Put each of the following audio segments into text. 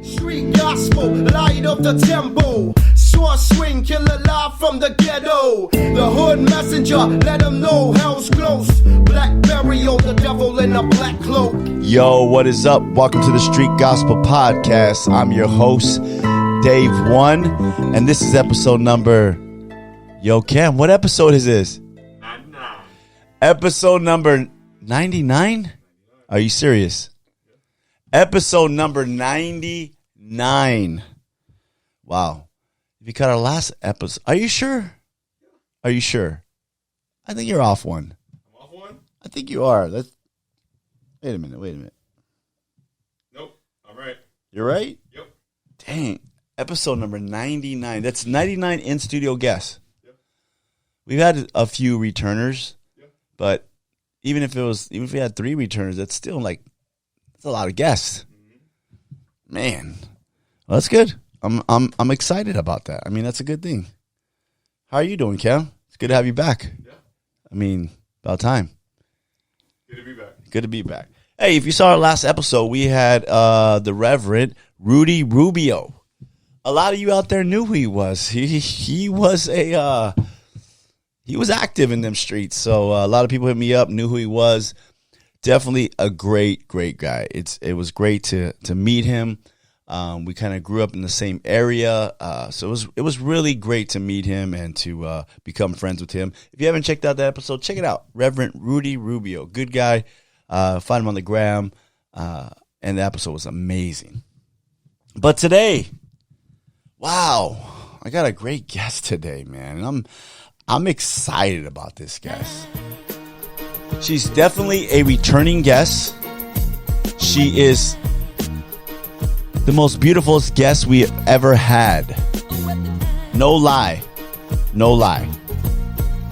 Street gospel, light of the temple. Short swing, killer live from the ghetto. The hood messenger, let them know hell's close. Blackberry on the devil in a black cloak. Yo, what is up? Welcome to the Street Gospel Podcast. I'm your host, Dave One, and this is episode number... Yo, Cam, what episode is this? 99. Episode number 99? Are you serious? Episode number 99. Wow. If you cut our last episode, are you sure? Are you sure? I think you're off one. I'm off one? I think you are. Wait a minute. Nope, I'm right. You're right? Yep. Dang. Episode number 99. That's 99 in-studio guests. Yep. We've had a few returners, Yep. but even if we had 3 returners, that's still that's a lot of guests. Mm-hmm. Man. Well, that's good. I'm excited about that. I mean, that's a good thing. How are you doing, Cam? It's good to have you back. Yeah. I mean, about time. Good to be back. Good to be back. Hey, if you saw our last episode, we had the Reverend Rudy Rubio. A lot of you out there knew who he was. He was he was active in them streets. So a lot of people hit me up, knew who he was. Definitely a great guy. It was great to meet him. We kind of grew up in the same area, so it was really great to meet him and to become friends with him. If you haven't checked out that episode, check it out. Reverend Rudy Rubio, good guy. Find him on the gram, and the episode was amazing. But today, wow, I got a great guest today, man, and I'm excited about this guest. She's definitely a returning guest. She is the most beautiful guest we have ever had. No lie.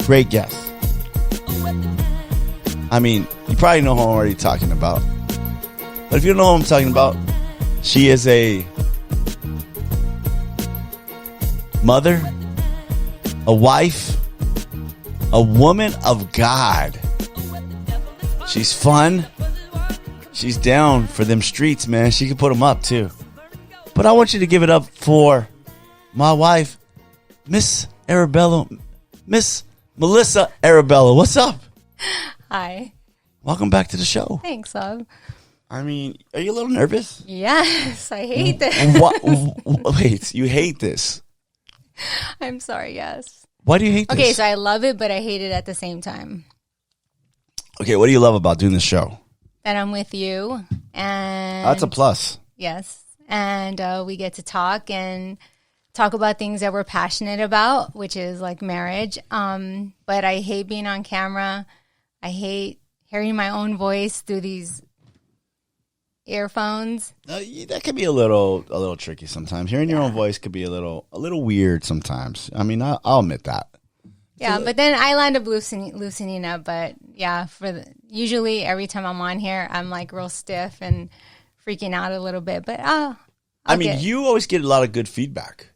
Great guest. I mean, you probably know who I'm already talking about. But if you don't know who I'm talking about, she is a mother, a wife, a woman of God. She's fun. She's down for them streets, man. She can put them up, too. But I want you to give it up for my wife, Miss Arabella, Miss Melissa Arabella. What's up? Hi. Welcome back to the show. Thanks, love. I mean, are you a little nervous? Yes, I hate this. Wait, you hate this? I'm sorry, yes. Why do you hate this? Okay, so I love it, but I hate it at the same time. Okay, what do you love about doing this show? That I'm with you, and That's a plus. yes, and we get to talk about things that we're passionate about, which is like marriage. But I hate being on camera. I hate hearing my own voice through these earphones. That can be a little tricky sometimes. Hearing your own voice could be a little weird sometimes. I mean, I'll admit that. Yeah, but then I land up loosening up. But yeah, usually every time I'm on here, I'm like real stiff and freaking out a little bit. But you always get a lot of good feedback.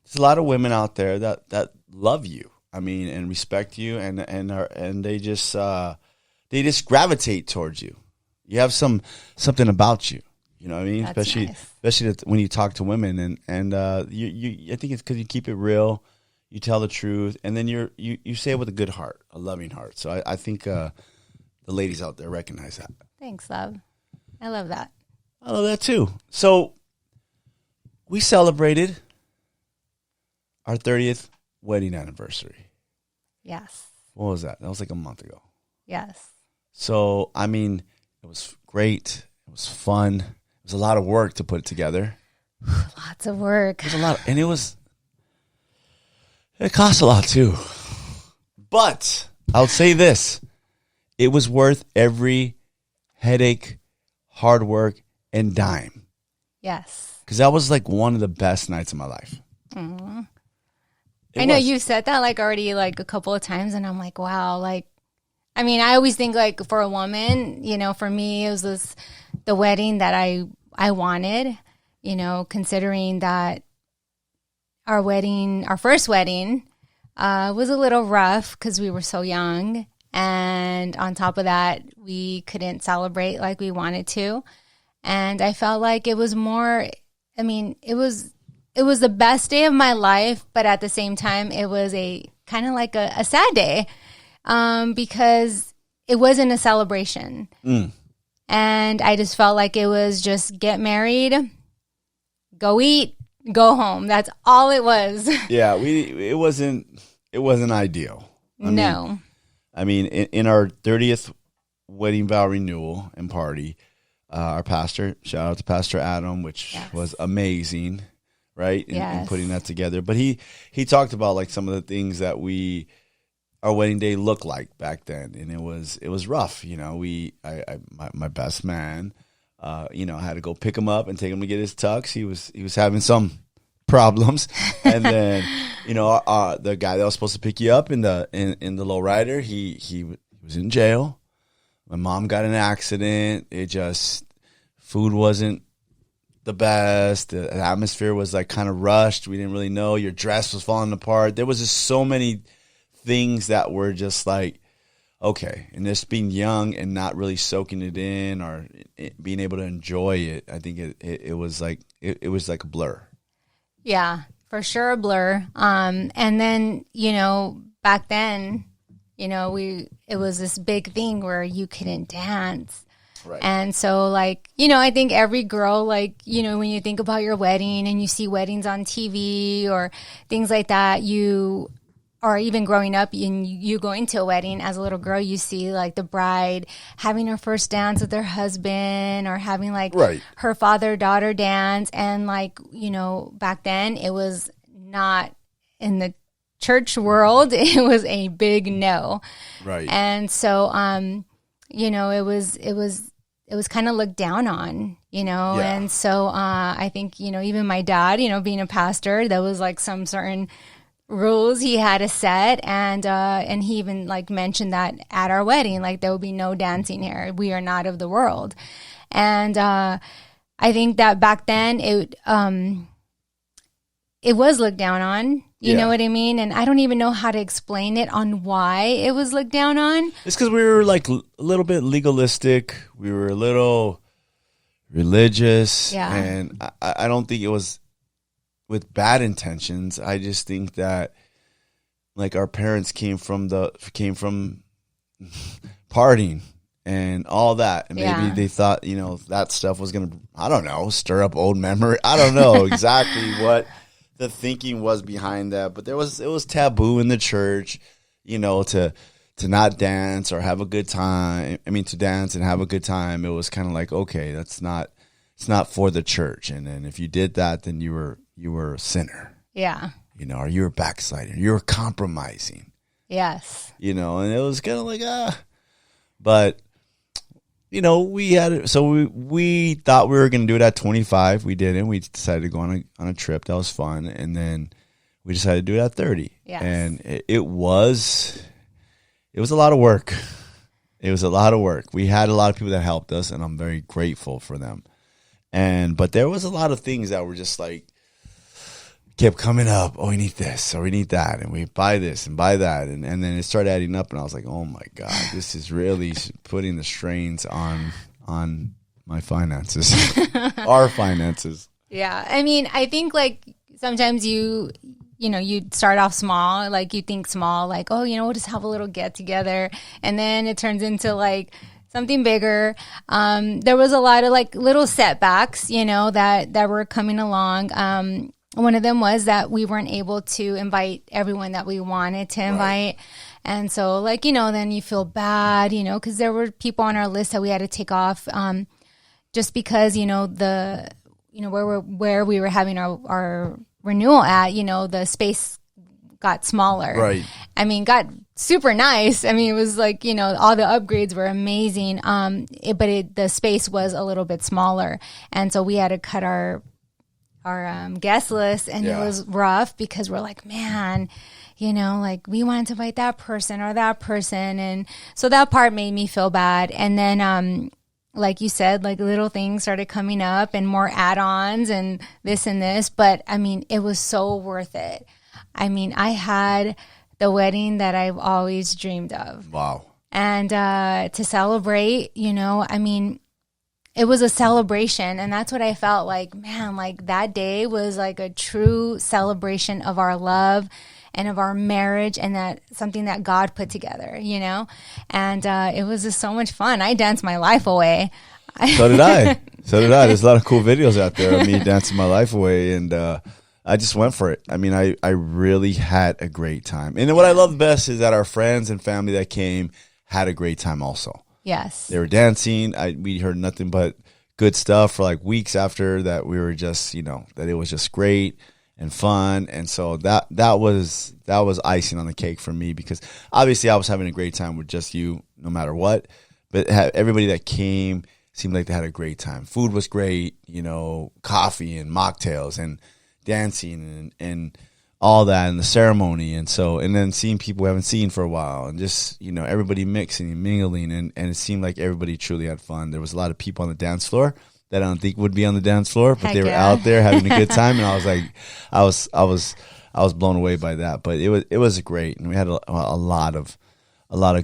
There's a lot of women out there that love you. I mean, and respect you, and they just gravitate towards you. You have something about you. You know what I mean? That's Especially when you talk to women, and you I think it's because you keep it real. You tell the truth, and then you say it with a good heart, a loving heart. So I think the ladies out there recognize that. Thanks, love. I love that. I love that too. So we celebrated our 30th wedding anniversary. Yes. What was that? That was like a month ago. Yes. So, I mean, it was great. It was fun. It was a lot of work to put it together. Lots of work. It was a lot, and it cost a lot too. But I'll say this. It was worth every headache, hard work, and dime. Yes. Because that was like one of the best nights of my life. Mm-hmm. I know you said that like already like a couple of times, and I'm like, wow. Like, I mean, I always think like for a woman, you know, for me, it was the wedding that I wanted, you know, considering that our first wedding was a little rough because we were so young. And on top of that, we couldn't celebrate like we wanted to. And I felt like it was more, I mean, it was the best day of my life, but at the same time, it was a kind of like a sad day, because it wasn't a celebration. And I just felt like it was just get married, go eat, go home. That's all it was. Yeah, it wasn't ideal. I mean, in our 30th wedding vow renewal and party, our pastor, shout out to Pastor Adam, which was amazing, right? In putting that together. But he talked about like some of the things that our wedding day looked like back then, and it was rough. You know, my best man, you know, had to go pick him up and take him to get his tux. He was having some problems, and then you know, the guy that was supposed to pick you up in the lowrider, he was in jail. My mom got in an accident. Food wasn't the best. The atmosphere was like kind of rushed. We didn't really know. Your dress was falling apart. There was just so many things that were just like, okay. And just being young and not really soaking it in or being able to enjoy it, I think it was like a blur. Yeah, for sure a blur. And then, you know, back then, you know, it was this big thing where you couldn't dance. Right. And so, like, you know, I think every girl, like, you know, when you think about your wedding and you see weddings on TV or things like that, or even growing up and you going to a wedding as a little girl, you see like the bride having her first dance with her husband or having like her father-daughter dance. And like, you know, back then it was not in the church world. It was a big no. Right. And so, you know, it was kind of looked down on, you know? Yeah. And so, I think, you know, even my dad, you know, being a pastor, there was like some certain rules he had to set. And he even like mentioned that at our wedding, like there will be no dancing here. We are not of the world. And, I think that back then it was looked down on. You know what I mean? And I don't even know how to explain it on why it was looked down on. It's because we were like a little bit legalistic. We were a little religious. Yeah. And I don't think it was with bad intentions. I just think that like our parents came from partying and all that. And maybe they thought, you know, that stuff was going to, I don't know, stir up old memory. I don't know exactly what the thinking was behind that, but it was taboo in the church, you know, to not dance or have a good time. I mean, to dance and have a good time. It was kind of like, okay, it's not for the church. And then if you did that, then you were a sinner. Yeah. You know, or you were backsliding. You were compromising. Yes. You know, and it was kind of like, but you know, we thought we were going to do it at 25. We didn't. We decided to go on a trip. That was fun. And then we decided to do it at 30. Yes. And it was a lot of work. It was a lot of work. We had a lot of people that helped us, and I'm very grateful for them. But there was a lot of things that were just like, kept coming up. Oh, we need this or we need that. And we buy this and buy that. And then it started adding up, and I was like, oh my God, this is really putting the strains on my finances, our finances. Yeah. I mean, I think like sometimes you start off small, like you think small, like, oh, you know, we'll just have a little get together. And then it turns into like something bigger. There was a lot of like little setbacks, you know, that were coming along. One of them was that we weren't able to invite everyone that we wanted to invite. Right. And so like, you know, then you feel bad, you know, because there were people on our list that we had to take off just because, you know, where we were having our renewal at, you know, the space got smaller. Right. I mean, got super nice. I mean, it was like, you know, all the upgrades were amazing. But the space was a little bit smaller. And so we had to cut our guest list, and it was rough because we're like, man, you know, like we wanted to invite that person or that person. And so that part made me feel bad. And then, like you said, like little things started coming up and more add-ons and this and this. But I mean, it was so worth it. I mean, I had the wedding that I've always dreamed of. Wow. And to celebrate, you know, I mean, it was a celebration. And that's what I felt like, man, like that day was like a true celebration of our love and of our marriage, and that something that God put together, you know? And it was just so much fun. I danced my life away. So did I. There's a lot of cool videos out there of me dancing my life away, and I just went for it. I mean, I really had a great time. And what I love best is that our friends and family that came had a great time also. Yes. They were dancing. We heard nothing but good stuff for like weeks after that. We were just, that it was just great and fun. And so that was icing on the cake for me, because obviously I was having a great time with just you no matter what. But everybody that came seemed like they had a great time. Food was great, coffee and mocktails and dancing and all that, and the ceremony. And then seeing people we haven't seen for a while, and just, everybody mixing and mingling. And it seemed like everybody truly had fun. There was a lot of people on the dance floor that I don't think would be on the dance floor, but Heck they were yeah. out there having a good time. And I was like, I was blown away by that. But it was great. And we had a lot of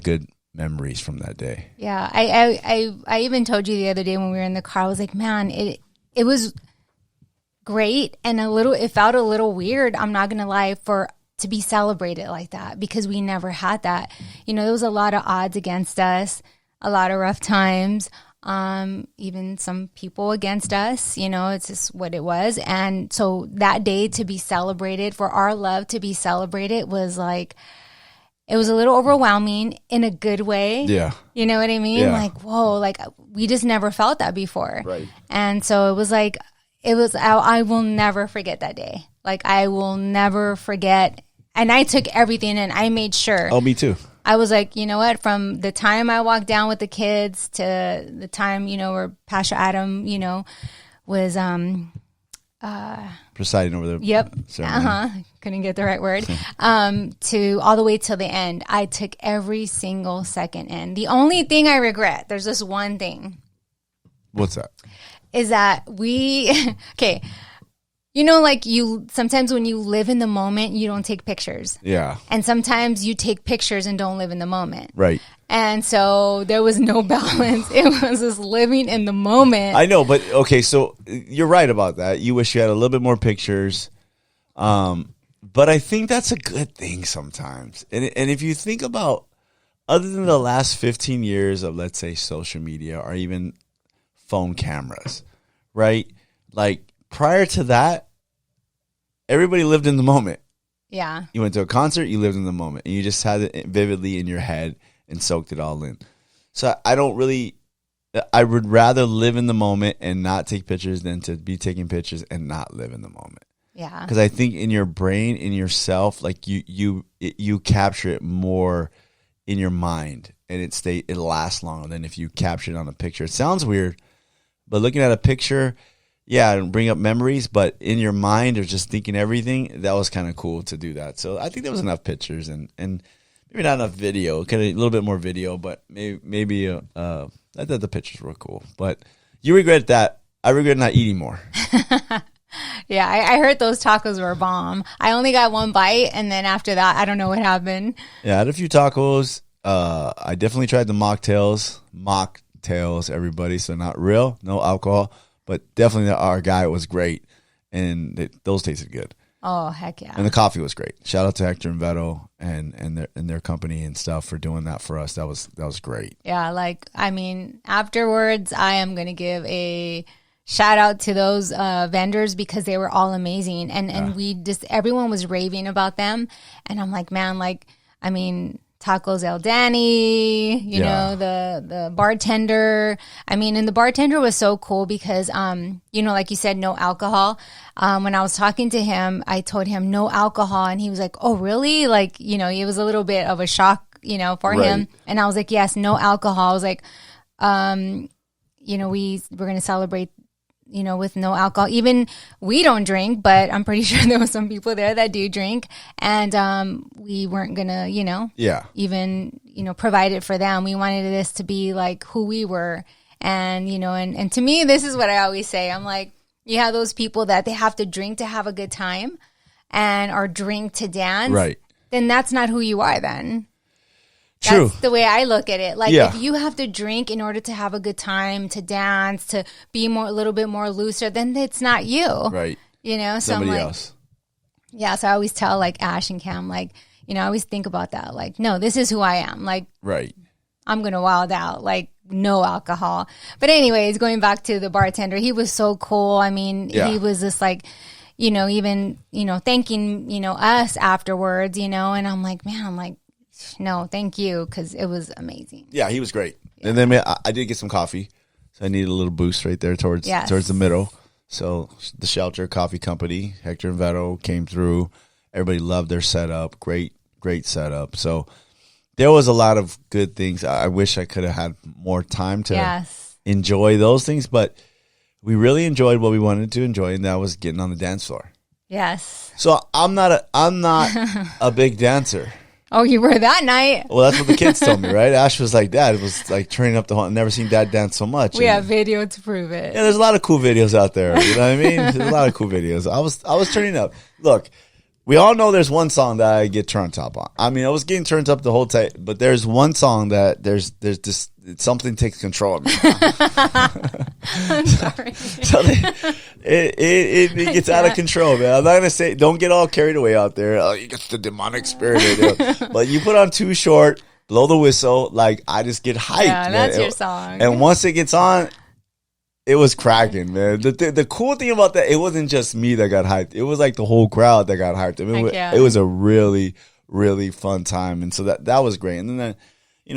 good memories from that day. Yeah, I even told you the other day when we were in the car, I was like, man, it was great, and it felt a little weird, I'm not gonna lie, to be celebrated like that, because we never had that. There was a lot of odds against us, a lot of rough times, even some people against us. It's just what it was. And so that day to be celebrated, for our love to be celebrated, was like, it was a little overwhelming in a good way. Yeah. You know what I mean? Yeah. Like, whoa, like we just never felt that before. Right. And so it was like, I will never forget that day. Like, I will never forget. And I took everything in. I made sure. Oh, me too. I was like, you know what? From the time I walked down with the kids to the time, where Pastor Adam, was, presiding over the yep. ceremony. Couldn't get the right word. To all the way till the end. I took every single second in. The only thing I regret, there's this one thing. What's that? Is that okay. Like sometimes when you live in the moment, you don't take pictures. Yeah. And sometimes you take pictures and don't live in the moment. Right. And so there was no balance. It was just living in the moment. I know, but okay, so you're right about that. You wish you had a little bit more pictures. But I think that's a good thing sometimes. And if you think about, other than the last 15 years of, let's say, social media or even phone cameras, right? Like, prior to that, everybody lived in the moment. Yeah. You went to a concert, you lived in the moment, and you just had it vividly in your head and soaked it all in. So I would rather live in the moment and not take pictures than to be taking pictures and not live in the moment. Yeah. Because I think in your brain, in yourself, like you capture it more in your mind, and it lasts longer than if you capture it on a picture. It sounds weird, but looking at a picture, yeah, and bring up memories, but in your mind or just thinking everything, that was kind of cool to do that. So I think there was enough pictures and maybe not enough video, kind of a little bit more video, but maybe I thought the pictures were cool. But you regret that. I regret not eating more. Yeah, I heard those tacos were a bomb. I only got one bite, and then after that, I don't know what happened. Yeah, I had a few tacos. I definitely tried the mocktails, everybody. So not real, no alcohol, but definitely our guy was great, and those tasted good. Oh, heck yeah. And the coffee was great. Shout out to Hector and Veto and their company and stuff for doing that for us. That was great. Yeah, afterwards, I am going to give a shout out to those vendors, because they were all amazing. And we just, everyone was raving about them. And I'm like, man, Tacos El Danny, you know, the bartender. And the bartender was so cool because, like you said, no alcohol. When I was talking to him, I told him no alcohol, and he was like, oh, really? It was a little bit of a shock, for him. And I was like, yes, no alcohol. I was like, we're going to celebrate, with no alcohol. Even we don't drink, but I'm pretty sure there was some people there that do drink. And we weren't going to, even, provide it for them. We wanted this to be like who we were. And, and to me, this is what I always say. I'm like, you have those people that they have to drink to have a good time or drink to dance. Right. Then that's not who you are then. True. That's the way I look at it. Like, Yeah. if you have to drink in order to have a good time, to dance, to be a little bit more looser, then it's not you. Right. You know? So Somebody I'm like, else. yeah. So I always tell like Ash and Cam, like, I always think about that. Like, no, this is who I am. Like, Right. I'm going to wild out. Like, no alcohol. But anyways, going back to the bartender, he was so cool. I mean, Yeah. he was just like, even, thanking, us afterwards, and I'm like, man, I'm like, no, thank you. Cause it was amazing. Yeah, he was great. And then I did get some coffee. So I needed a little boost right there towards Yes. the middle. So the Shelter Coffee Company, Hector and Vetto came through. Everybody loved their setup. Great setup. So there was a lot of good things. I wish I could have had more time to Yes. enjoy those things, but we really enjoyed what we wanted to enjoy, and that was getting on the dance floor. Yes. So I'm not a big dancer. Oh, you were that night. Well, that's what the kids told me, right? Ash was like, Dad, it was like turning up the whole. I've never seen Dad dance so much. We And- have video to prove it. Yeah, there's a lot of cool videos out there. You know what I mean? There's a lot of cool videos. I was turning up. Look, we all know there's one song that I get turned up on. I mean, I was getting turned up the whole time, but there's one song that there's just something takes control of me. I'm sorry. So it gets out of control, man. I'm not gonna say don't get all carried away out there. Oh, you get the demonic spirit, but you put on Too Short, blow the whistle. Like I just get hyped. Yeah, man. that's your song. And once it gets on, it was cracking, man. The cool thing about that, it wasn't just me that got hyped. It was like the whole crowd that got hyped. I mean, Heck yeah. it was a really, really fun time, and so that was great. And then,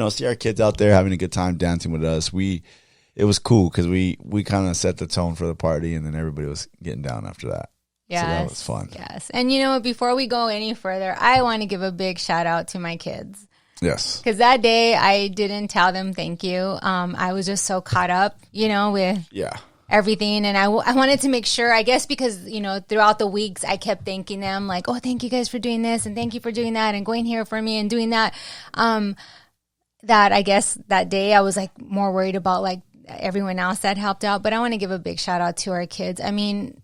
see our kids out there having a good time dancing with us. It was cool because we kind of set the tone for the party, and then everybody was getting down after that. Yes. So that was fun. Yes. And you know what? Before we go any further, I want to give a big shout out to my kids. Yes. Because that day I didn't tell them thank you. I was just so caught up, with Yeah. everything. And I wanted to make sure, I guess, because, throughout the weeks I kept thanking them like, oh, thank you guys for doing this. And thank you for doing that and going here for me and doing that. That I guess that day I was like more worried about like everyone else that helped out. But I want to give a big shout out to our kids. I mean,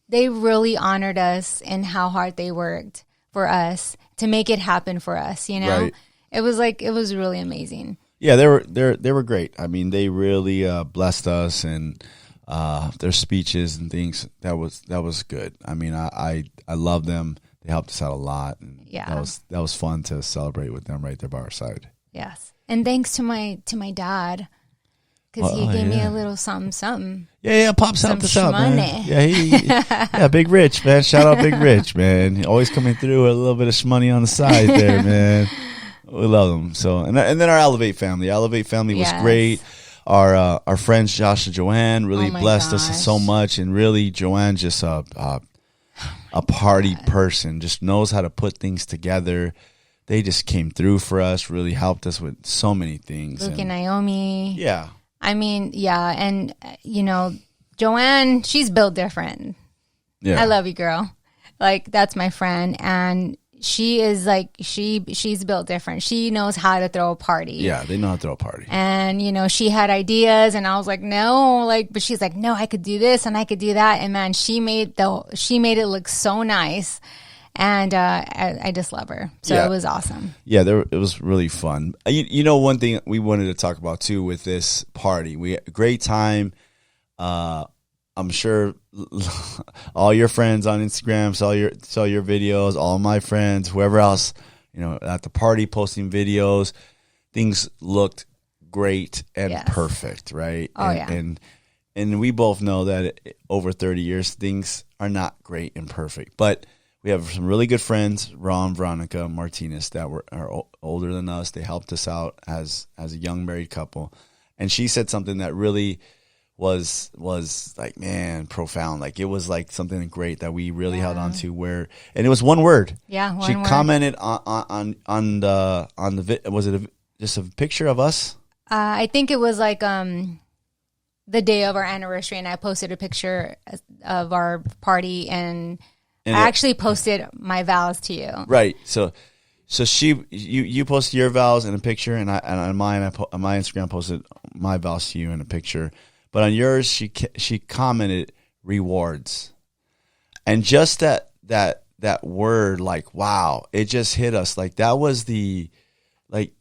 they really honored us and how hard they worked for us to make it happen for us, Right. It was really amazing. Yeah, they were great. I mean, they really blessed us, and their speeches and things that was good. I mean, I love them. They helped us out a lot, and Yeah. that was fun to celebrate with them right there by our side. Yes. And thanks to my dad, because he gave me a little something. Yeah, Pops helped us out, man. shmoney. Yeah, Big Rich, man. Shout out Big Rich, man. Always coming through with a little bit of shmoney on the side there, man. We love them. So, and then our Elevate family. Elevate family was Yes. great. Our friends Josh and Joanne really Oh my blessed gosh. us so much, and really Joanne's just a party person. Just knows how to put things together. They just came through for us. Really helped us with so many things. Luke and Naomi. Yeah. I mean, yeah. And, Joanne, she's built different. Yeah. I love you, girl. Like, that's my friend. And she is like, she's built different. She knows how to throw a party. Yeah, they know how to throw a party. And, she had ideas and I was like, no, but she's like, no, I could do this and I could do that. And man, she made it look so nice. And I just love her. So Yeah. it was awesome. Yeah, it was really fun. One thing we wanted to talk about too with this party, we had a great time. I'm sure all your friends on Instagram saw your videos. All my friends, whoever else, at the party posting videos, things looked great and Yes. perfect, right? Oh, yeah. And we both know that over 30 years, things are not great and perfect, but we have some really good friends, Ron, Veronica, Martinez, that are older than us. They helped us out as a young married couple. And she said something that really was like, man, profound. Like it was like something great that we really held on to and it was one word. Yeah, She one word. commented on the was it just a picture of us? I think it was like the day of our anniversary, and I posted a picture of our party, and I actually posted my vows to you. Right. So you posted your vows in a picture, and on mine, on my Instagram posted my vows to you in a picture. But on yours, she commented rewards, and just that word, like wow, it just hit us. Like that was the like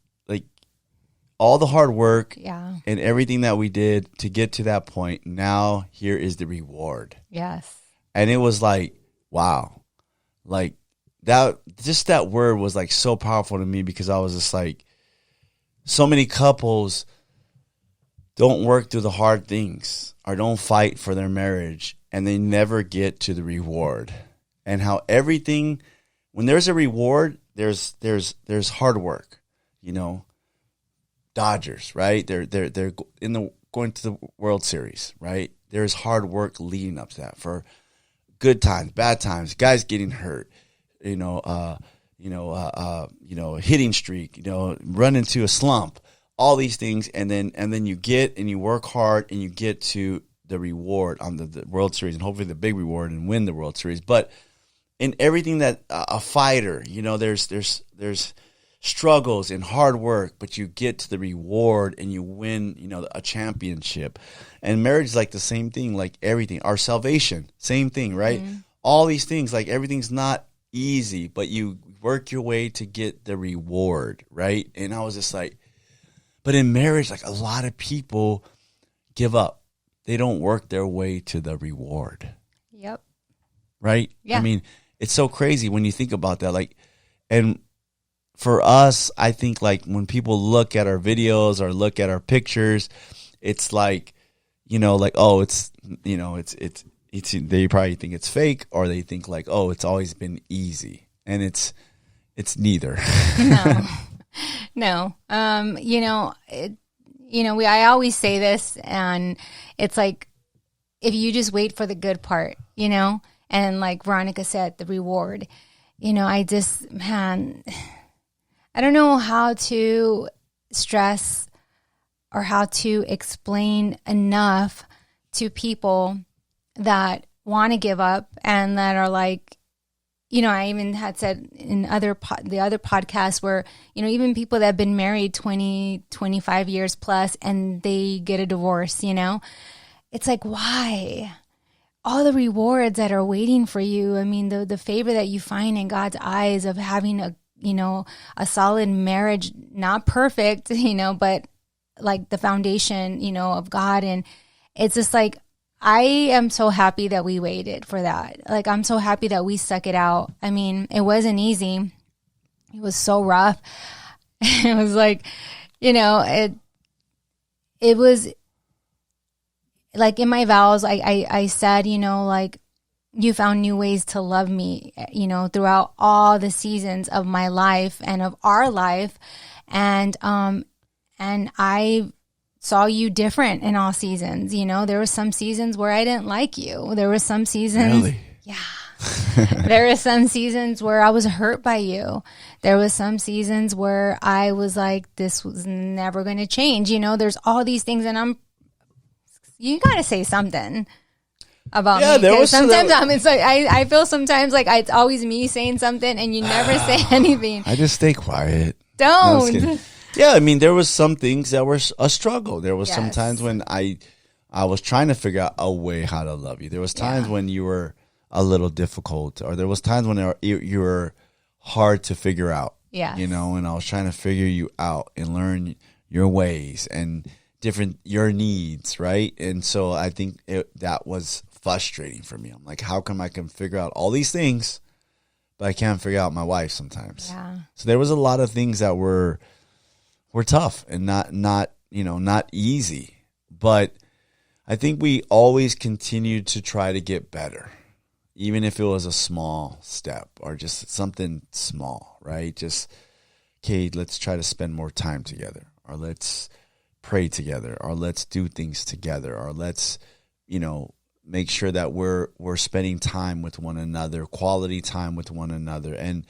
all the hard work Yeah. and everything that we did to get to that point, now here is the reward. Yes. And it was like, wow. Like that, just that word was like so powerful to me, because I was just like, so many couples don't work through the hard things or don't fight for their marriage, and they never get to the reward. And how everything, when there's a reward, there's hard work. You know, Dodgers, right? They're in the going to the World Series, right? There's hard work leading up to that, for good times, bad times, guys getting hurt, hitting streak, run into a slump, all these things, and then you get and you work hard and you get to the reward on the World Series, and hopefully the big reward, and win the World Series. But in everything that a fighter, there's struggles and hard work, but you get to the reward and you win, a championship. And marriage is like the same thing, like everything. Our salvation, same thing, right? Mm-hmm. All these things, like everything's not easy, but you work your way to get the reward, right? And I was just like, but in marriage, like a lot of people give up. They don't work their way to the reward. Yep. Right? Yeah. I mean, it's so crazy when you think about that. Like, and for us, I think like when people look at our videos or look at our pictures, it's like, oh, it's they probably think it's fake, or they think like, oh, it's always been easy, and it's neither. No. I always say this, and it's like, if you just wait for the good part, and like Veronica said, the reward, I don't know how to stress or how to explain enough to people that want to give up and that are like, I even had said in the other podcasts where, even people that have been married 20, 25 years plus and they get a divorce, it's like, why? All the rewards that are waiting for you. I mean, the favor that you find in God's eyes of having a solid marriage, not perfect, but like the foundation, of God. And it's just like, I am so happy that we waited for that. Like, I'm so happy that we stuck it out. I mean, it wasn't easy. It was so rough. It was like, it was like in my vows, I said, like, you found new ways to love me, throughout all the seasons of my life and of our life. And I saw you different in all seasons. There were some seasons where I didn't like you. There were some seasons. Really? Yeah. There were some seasons where I was hurt by you. There was some seasons where I was like, this was never going to change. There's all these things, and you got to say something about me. There was sometimes it's like I feel sometimes like it's always me saying something and you never say anything. I just stay quiet. Don't. Yeah, I mean, there was some things that were a struggle. There was some times when I was trying to figure out a way how to love you. There was times when you were a little difficult, or there was times when you were hard to figure out. Yeah. And I was trying to figure you out and learn your ways and your needs, right? And so I think that was frustrating for me. I'm like, how come I can figure out all these things, but I can't figure out my wife sometimes? Yeah. So there was a lot of things that were tough and not easy. But I think we always continued to try to get better, even if it was a small step or just something small, right? Just, okay, let's try to spend more time together, or let's pray together, or let's do things together, or let's, make sure that we're spending time with one another, quality time with one another, and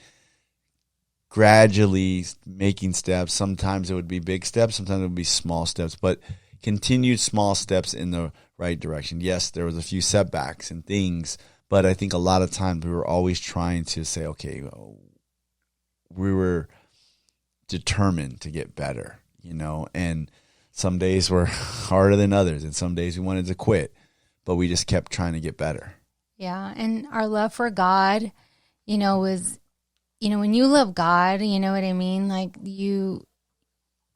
gradually making steps. Sometimes it would be big steps, sometimes it would be small steps, but continued small steps in the right direction. Yes, there was a few setbacks and things, but I think a lot of times we were always trying to say, okay, we were determined to get better, and some days were harder than others, and some days we wanted to quit, but we just kept trying to get better. Yeah, and our love for God, was, when you love God, you know what I mean? Like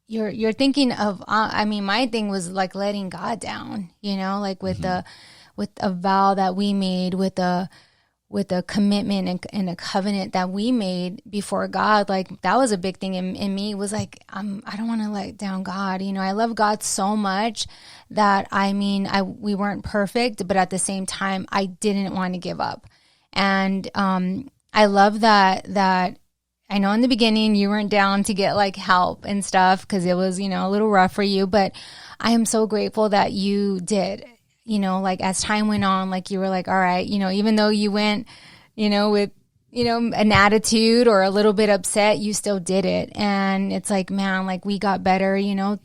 you're thinking of, I mean, my thing was like letting God down, you know, like with with a vow that we made, with a commitment and a covenant that we made before God. Like that was a big thing in me, was like, I don't want to let down God. You know, I love God so much that, I mean, we weren't perfect, but at the same time, I didn't want to give up. And I love that I know in the beginning you weren't down to get like help and stuff because it was, you know, a little rough for you, but I am so grateful that you did. You know, like as time went on, like you were like, all right, you know, even though you went, you know, with, you know, an attitude or a little bit upset, you still did it. And it's like, man, like we got better, you know,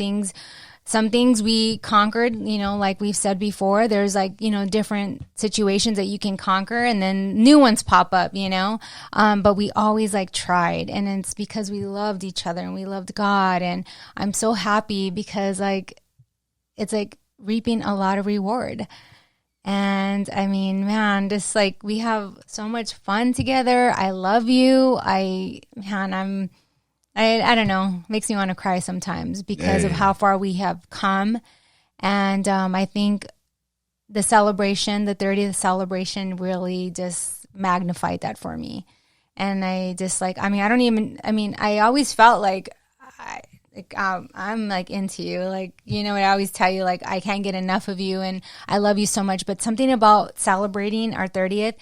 some things we conquered, you know, like we've said before, there's like, you know, different situations that you can conquer and then new ones pop up, you know, but we always like tried, and it's because we loved each other and we loved God. And I'm so happy because like, it's like reaping a lot of reward. And I mean, man, just like we have so much fun together. I love you. I don't know, makes me want to cry sometimes because of how far we have come. And I think the 30th celebration really just magnified that for me. And I just like, I always felt like I'm like into you, like, you know, I always tell you, like, I can't get enough of you and I love you so much. But something about celebrating our 30th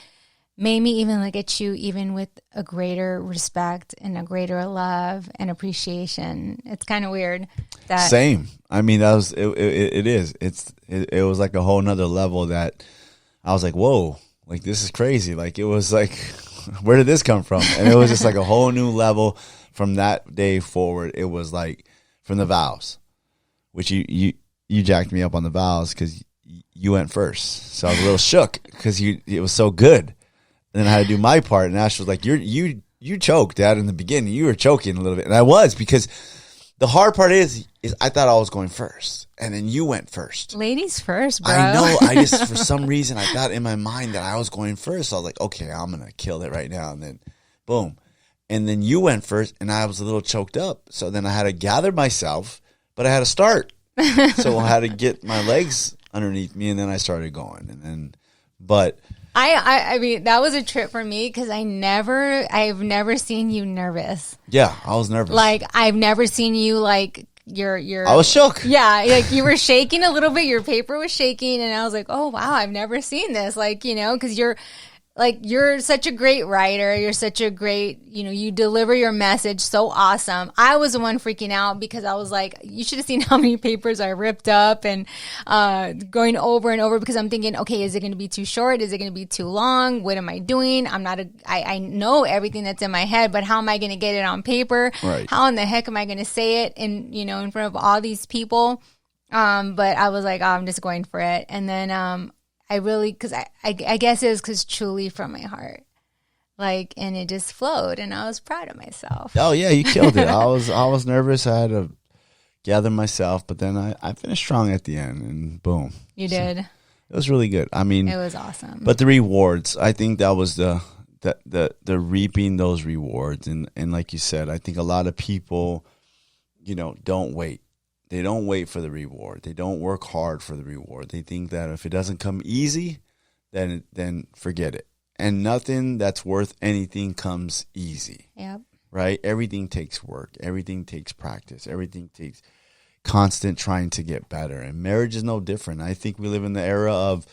made me even look at you even with a greater respect and a greater love and appreciation. It's kind of weird. Same. I mean, that was it is. It was like a whole nother level that I was like, whoa, like this is crazy. Like it was like, where did this come from? And it was just like a whole new level. From that day forward, it was like from the vows, which you jacked me up on the vows because you went first. So I was a little shook because it was so good. And then I had to do my part, and Ash was like, "You choked, Dad, in the beginning. You were choking a little bit," and I was, because the hard part is I thought I was going first, and then you went first. Ladies first, bro. I know. I just for some reason I thought in my mind that I was going first. So I was like, okay, I'm gonna kill it right now, and then boom. And then you went first, and I was a little choked up. So then I had to gather myself, but I had to start. So I had to get my legs underneath me, and then I started going. And then, but I mean, that was a trip for me because I've never seen you nervous. Yeah, I was nervous. Like I've never seen you like I was shook. Yeah, like you were shaking a little bit. Your paper was shaking, and I was like, oh wow, I've never seen this. Like, you know, because you're such a great writer. You're such a great, you know, you deliver your message so awesome. I was the one freaking out because I was like, you should have seen how many papers I ripped up and going over and over because I'm thinking, okay, is it going to be too short? Is it going to be too long? What am I doing? I know everything that's in my head, but how am I going to get it on paper? Right. How in the heck am I going to say it in front of all these people? But I was like, oh, I'm just going for it. And then, I really, because I guess it was because truly from my heart, like, and it just flowed, and I was proud of myself. Oh yeah, you killed it. I was nervous. I had to gather myself, but then I finished strong at the end, and boom, You did. It was really good. I mean, It was awesome. but the rewards, I think that was the reaping those rewards, and like you said, I think a lot of people, you know, don't wait. They don't wait for the reward. They don't work hard for the reward. They think that if it doesn't come easy, then forget it. And nothing that's worth anything comes easy. Yep. Right? Everything takes work. Everything takes practice. Everything takes constant trying to get better. And marriage is no different. I think we live in the era of,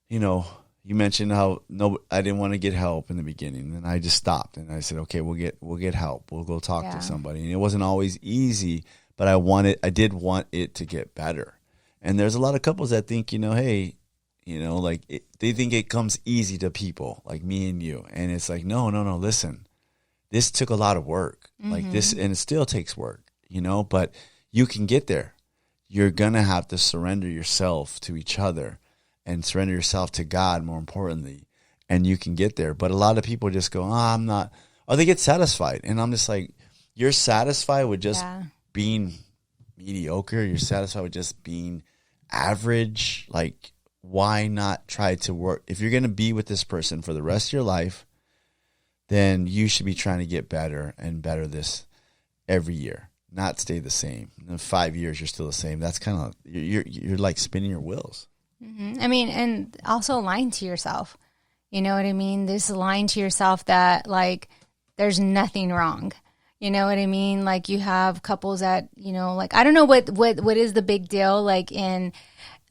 you know, you mentioned how I didn't want to get help in the beginning, and I just stopped and I said, okay, we'll get help. We'll go talk to somebody. And it wasn't always easy. But I did want it to get better. And there's a lot of couples that think, you know, hey, you know, like they think it comes easy to people like me and you. And it's like, no, listen, this took a lot of work. Like this, and it still takes work, you know, but you can get there. You're going to have to surrender yourself to each other and surrender yourself to God, more importantly, and you can get there. But a lot of people just go, I'm not, or they get satisfied. And I'm just like, you're satisfied with just being mediocre, you're satisfied with just being average. Like, why not try to work? If you're going to be with this person for the rest of your life, then you should be trying to get better and better this every year. not stay the same. In 5 years, you're still the same. That's kind of you're like spinning your wheels. I mean, and also lying to yourself. You know what I mean? This lying to yourself that like there's nothing wrong. You know what I mean? Like you have couples that, you know, like I don't know what is the big deal like in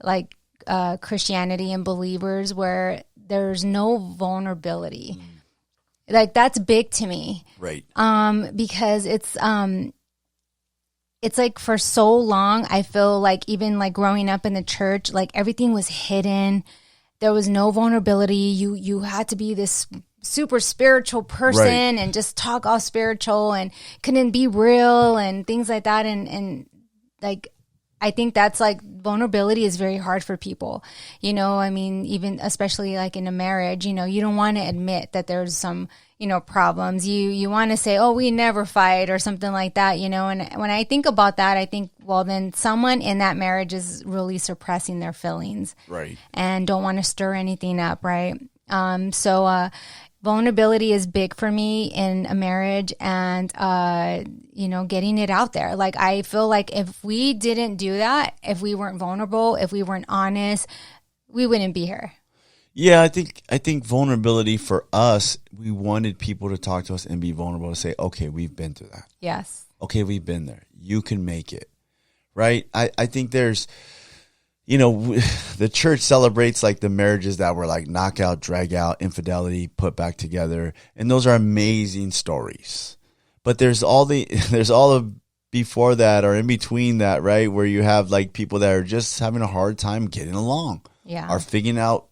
like Christianity and believers where there's no vulnerability. Like that's big to me. Right. Because it's like for so long, I feel like even like growing up in the church, like everything was hidden. There was no vulnerability. You had to be this super spiritual person Right. and just talk all spiritual and couldn't be real and things like that. And like, I think that's like vulnerability is very hard for people. You know, I mean, even especially like in a marriage, you know, you don't want to admit that there's some, you know, problems. You want to say, oh, we never fight or something like that, you know. And when I think about that, I think, well, then someone in that marriage is really suppressing their feelings. Right. And don't want to stir anything up, right? So vulnerability is big for me in a marriage and, you know, getting it out there. Like, I feel like if we didn't do that, if we weren't vulnerable, if we weren't honest, we wouldn't be here. Yeah, I think vulnerability for us, we wanted people to talk to us and be vulnerable to say, okay, we've been through that. Yes. Okay, we've been there. You can make it. Right? I think there's, you know, the church celebrates like the marriages that were like knockout, drag out, infidelity, put back together. And those are amazing stories. But there's all the before that or in between that, right? Where you have like people that are just having a hard time getting along. Yeah. Are figuring out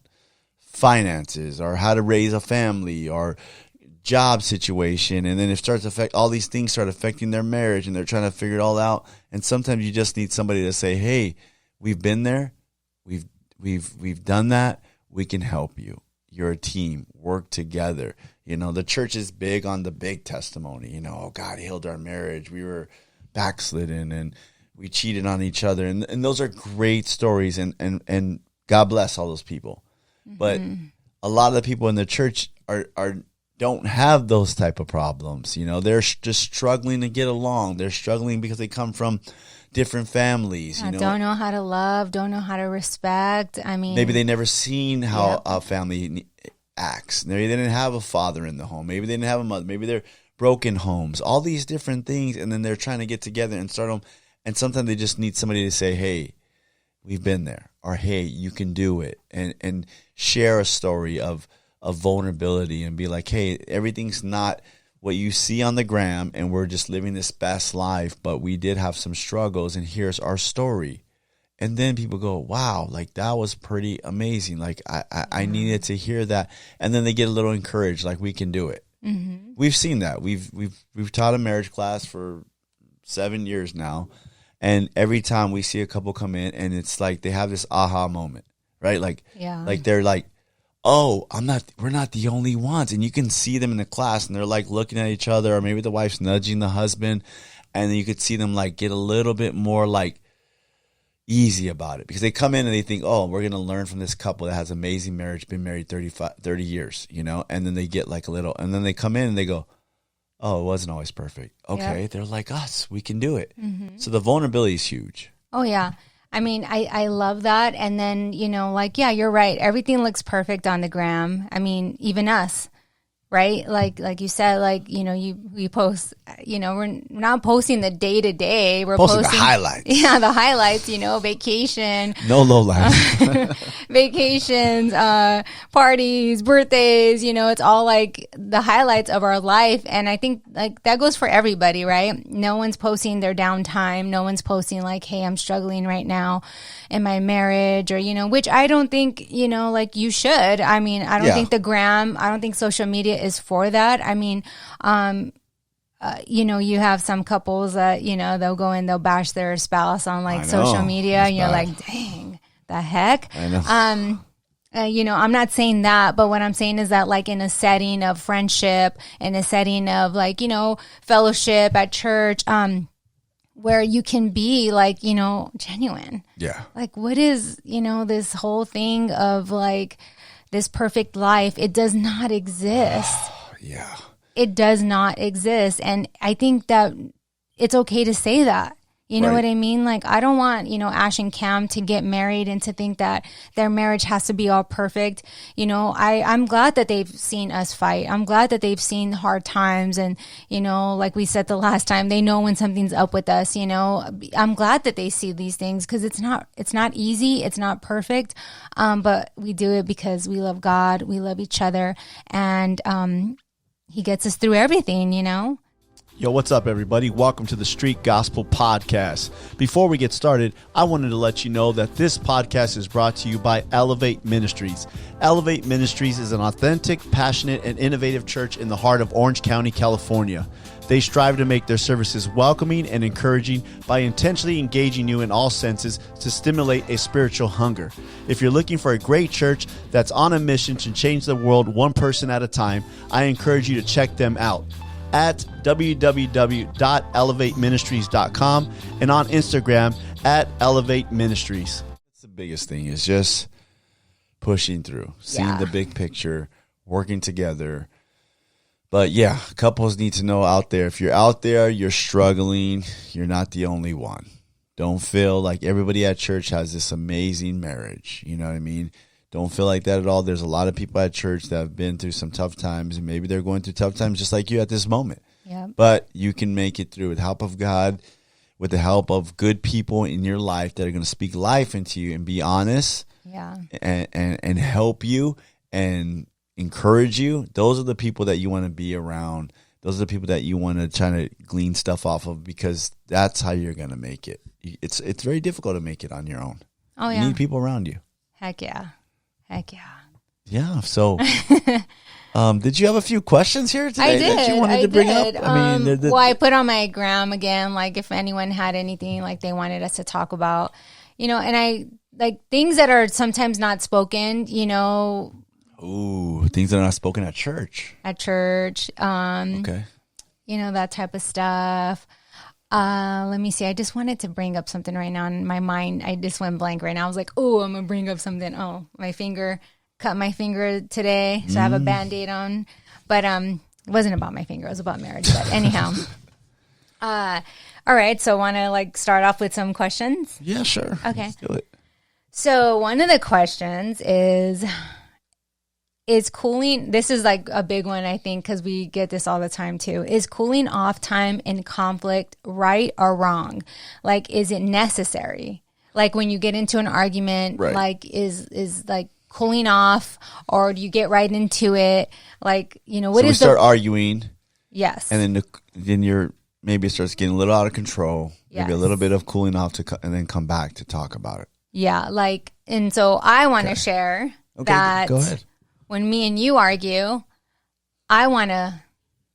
finances or how to raise a family or job situation. And then it starts to affect, all these things start affecting their marriage and they're trying to figure it all out. And sometimes you just need somebody to say, hey, we've been there. We've done that. We can help you. You're a team. Work together. You know, the church is big on the big testimony. You know, oh, God healed our marriage. We were backslidden and we cheated on each other. And those are great stories. And God bless all those people. But a lot of the people in the church are don't have those type of problems. You know, they're just struggling to get along. They're struggling because they come from different families. You know, don't know how to love, don't know how to respect. I mean, maybe they never seen how a family acts. Maybe they didn't have a father in the home. Maybe they didn't have a mother. Maybe they're broken homes. All these different things, and then they're trying to get together and start them. And sometimes they just need somebody to say, "Hey, we've been there," or "Hey, you can do it," and share a story of vulnerability and be like, "Hey, everything's not what you see on the gram, and we're just living this best life, but we did have some struggles, and here's our story." And then people go, "Wow, like that was pretty amazing. Like I needed to hear that." And then they get a little encouraged, like we can do it. Mm-hmm. We've seen that. We've taught a marriage class for 7 years now, and every time we see a couple come in, and it's like they have this aha moment, right? Like, like they're like, "Oh, we're not the only ones." And you can see them in the class and they're like looking at each other, or maybe the wife's nudging the husband. And then you could see them like get a little bit more like easy about it because they come in and they think, "Oh, we're going to learn from this couple that has amazing marriage, been married 30 years, you know?" And then they get like a little, and then they come in and they go, "Oh, it wasn't always perfect." Okay. They're like us. We can do it. Mm-hmm. So the vulnerability is huge. Oh yeah. I mean, I love that. And then, you know, like, yeah, you're right. Everything looks perfect on the gram. I mean, even us, right? Like you said, like, you know, we post, you know, we're not posting the day to day. We're posting the highlights. Yeah, the highlights, you know, vacation. No low life. Vacations, parties, birthdays, you know, it's all like the highlights of our life. And I think like that goes for everybody, right? No one's posting their downtime. No one's posting like, "Hey, I'm struggling right now in my marriage," or, you know, which I don't think, you know, like you should. I mean, I don't think I don't think social media is for that. I mean, you know, you have some couples that, you know, they'll go and they'll bash their spouse on like social media. And you're like, dang, the heck? I know. You know, I'm not saying that, but what I'm saying is that like in a setting of friendship, in a setting of like, you know, fellowship at church, where you can be like, you know, genuine. Yeah. Like what is, you know, this whole thing of like this perfect life? It does not exist. Yeah. It does not exist. And I think that it's okay to say that. You know Right. what I mean? Like, I don't want, Ash and Cam to get married and to think that their marriage has to be all perfect. I'm glad that they've seen us fight. I'm glad that they've seen hard times. And, like we said the last time, they know when something's up with us. I'm glad that they see these things because it's not easy. It's not perfect. But we do it because we love God. We love each other. And he gets us through everything, Yo, what's up, everybody? Welcome to the Street Gospel Podcast. Before we get started, I wanted to let you know that this podcast is brought to you by Elevate Ministries. Elevate Ministries is an authentic, passionate, and innovative church in the heart of Orange County, California. They strive to make their services welcoming and encouraging by intentionally engaging you in all senses to stimulate a spiritual hunger. If you're looking for a great church that's on a mission to change the world one person at a time, I encourage you to check them out at www.elevateministries.com and on Instagram at Elevate Ministries. That's the biggest thing, is just pushing through, seeing the big picture, working together. But yeah, couples need to know out there, if you're out there, you're struggling, you're not the only one. Don't feel like everybody at church has this amazing marriage. You know what I mean? Don't feel like that at all. There's a lot of people at church that have been through some tough times, and maybe they're going through tough times just like you at this moment. Yeah. But you can make it through with the help of God, with the help of good people in your life that are going to speak life into you and be honest, and help you and encourage you. Those are the people that you want to be around. Those are the people that you want to try to glean stuff off of, because that's how you're going to make it. It's very difficult to make it on your own. Oh, yeah. You need people around you. Heck yeah. Heck yeah. Yeah. So, did you have a few questions here today that you wanted to bring up? I mean, well, I put on my gram again, like if anyone had anything like they wanted us to talk about, and I like things that are sometimes not spoken, Ooh, things that are not spoken at church. Okay. That type of stuff. Let me see. I just wanted to bring up something right now in my mind. I just went blank right now. I was like, oh, I'm going to bring up something. Oh, cut my finger today. So I have a Band-Aid on. But it wasn't about my finger. It was about marriage. But anyhow. All right. So want to start off with some questions? Yeah, sure. Okay. Let's do it. So one of the questions is cooling, this is like a big one, I think, because we get this all the time too. Is cooling off time in conflict right or wrong? Like, is it necessary? Like when you get into an argument, right. Like is like cooling off, or do you get right into it? Like, what is start arguing. Yes. And then maybe it starts getting a little out of control. Yes. Maybe a little bit of cooling off and then come back to talk about it. Yeah. And so I want to share that. Go ahead. When me and you argue, I want to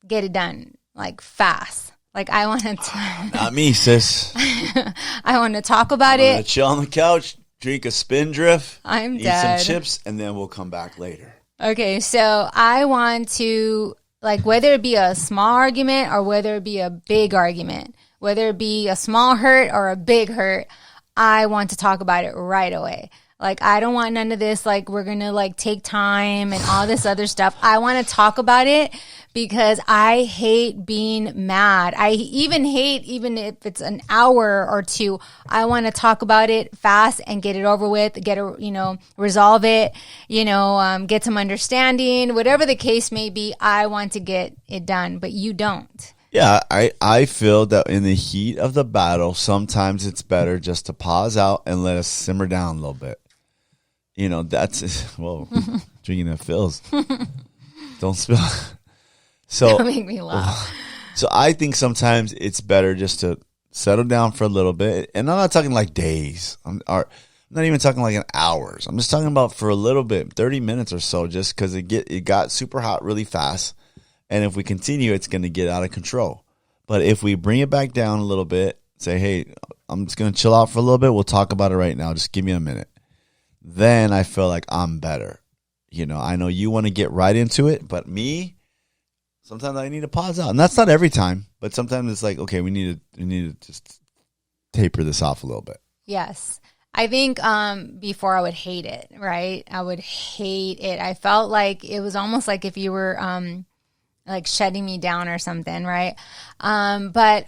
get it done fast. I want to. Not me, sis. I want to talk about I'm gonna it. chill on the couch, drink a Spindrift, I'm eat dead. some chips, and then we'll come back later. Okay, so I want to whether it be a small argument or whether it be a big argument, whether it be a small hurt or a big hurt, I want to talk about it right away. I don't want none of this, we're going to, take time and all this other stuff. I want to talk about it because I hate being mad. I even if it's an hour or two, I want to talk about it fast and get it over with, resolve it, get some understanding, whatever the case may be. I want to get it done, but you don't. Yeah, I feel that in the heat of the battle, sometimes it's better just to pause out and let us simmer down a little bit. That's, drinking that fills. Don't spill. So Don't make me laugh. So I think sometimes it's better just to settle down for a little bit. And I'm not talking days. I'm not even talking in hours. I'm just talking about for a little bit, 30 minutes or so, just because it got super hot really fast. And if we continue, it's going to get out of control. But if we bring it back down a little bit, say, hey, I'm just going to chill out for a little bit. We'll talk about it right now. Just give me a minute. Then I feel like I'm better. I know you want to get right into it, but me, sometimes I need to pause out. And that's not every time, but sometimes it's okay, we need to just taper this off a little bit. Yes. I think before I would hate it, right? I would hate it. I felt like it was almost like if you were shutting me down or something, right? But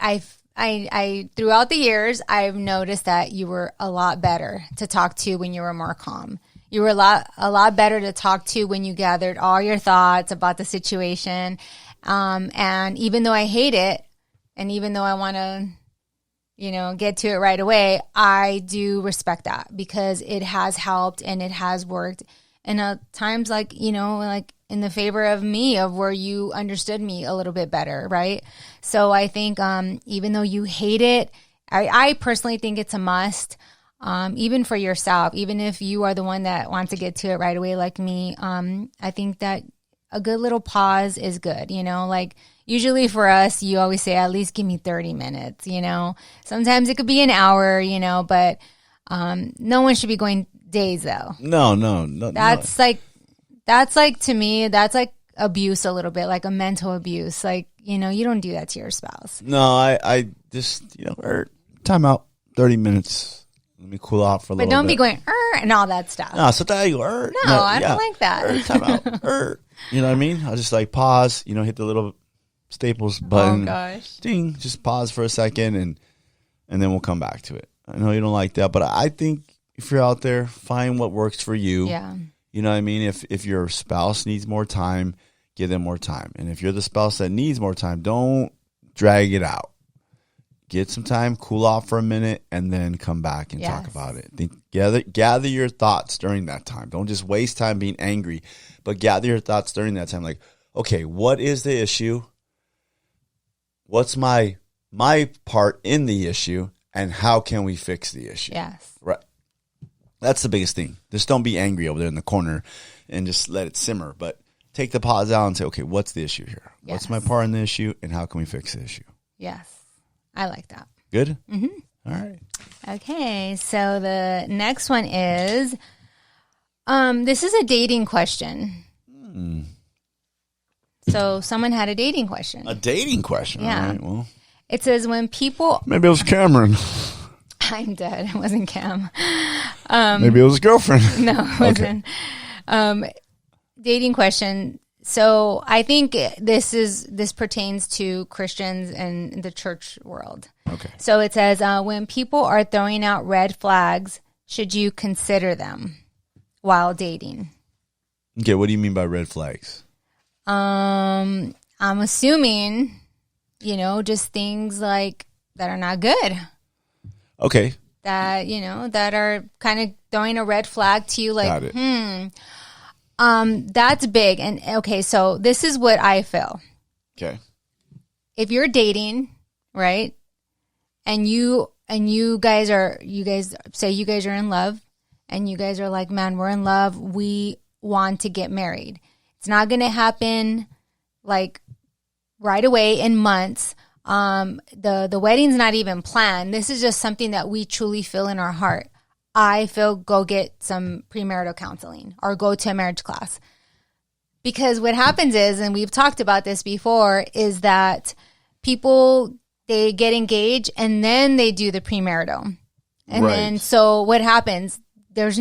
I throughout the years, I've noticed that you were a lot better to talk to when you were more calm. You were a lot better to talk to when you gathered all your thoughts about the situation. And even though I hate it, and even though I want to, get to it right away, I do respect that because it has helped and it has worked. And times like in the favor of me, of where you understood me a little bit better, right? So I think even though you hate it, I personally think it's a must, even for yourself, even if you are the one that wants to get to it right away like me. I think that a good little pause is good, like usually for us, you always say, at least give me 30 minutes, Sometimes it could be an hour, but no one should be going days though. No. That's like, to me, that's like abuse a little bit, like a mental abuse. Like, you don't do that to your spouse. No, I just, time out, 30 minutes. Let me cool off for a little bit. But don't be going, and all that stuff. No, sometimes I go, No, I don't like that. Time out, You know what I mean? I'll just like pause, hit the little Staples button. Oh, gosh. Ding, just pause for a second and then we'll come back to it. I know you don't like that, but I think if you're out there, find what works for you. Yeah. You know what I mean? If your spouse needs more time, give them more time. And if you're the spouse that needs more time, don't drag it out. Get some time, cool off for a minute, and then come back and talk about it. Gather your thoughts during that time. Don't just waste time being angry, but gather your thoughts during that time. Like, okay, what is the issue? What's my part in the issue, and how can we fix the issue? Yes. Right. That's the biggest thing. Just don't be angry over there in the corner and just let it simmer. But take the pause out and say, okay, what's the issue here? Yes. What's my part in the issue, and how can we fix the issue? Yes. I like that. Good? Mm-hmm. All right. Okay, so the next one is, this is a dating question. So someone had a dating question. A dating question. Yeah. All right, well. It says when people... Maybe it was Cameron. I'm dead. It wasn't Cam. Maybe it was his girlfriend. No, it wasn't. Dating question. So I think this pertains to Christians and the church world. Okay. So it says, when people are throwing out red flags, should you consider them while dating? Okay, what do you mean by red flags? I'm assuming, just things like that are not good. Okay. That, that are kind of throwing a red flag to you, like, Got it. That's big. And okay, so this is what I feel. Okay. If you're dating, right? And you guys say you guys are in love, and you guys are like, man, we're in love. We want to get married. It's not going to happen like right away in months. The wedding's not even planned. This is just something that we truly feel in our heart. I feel go get some premarital counseling or go to a marriage class. Because what happens is, and we've talked about this before, is that people, they get engaged and then they do the premarital. And Right. then, so what happens? We're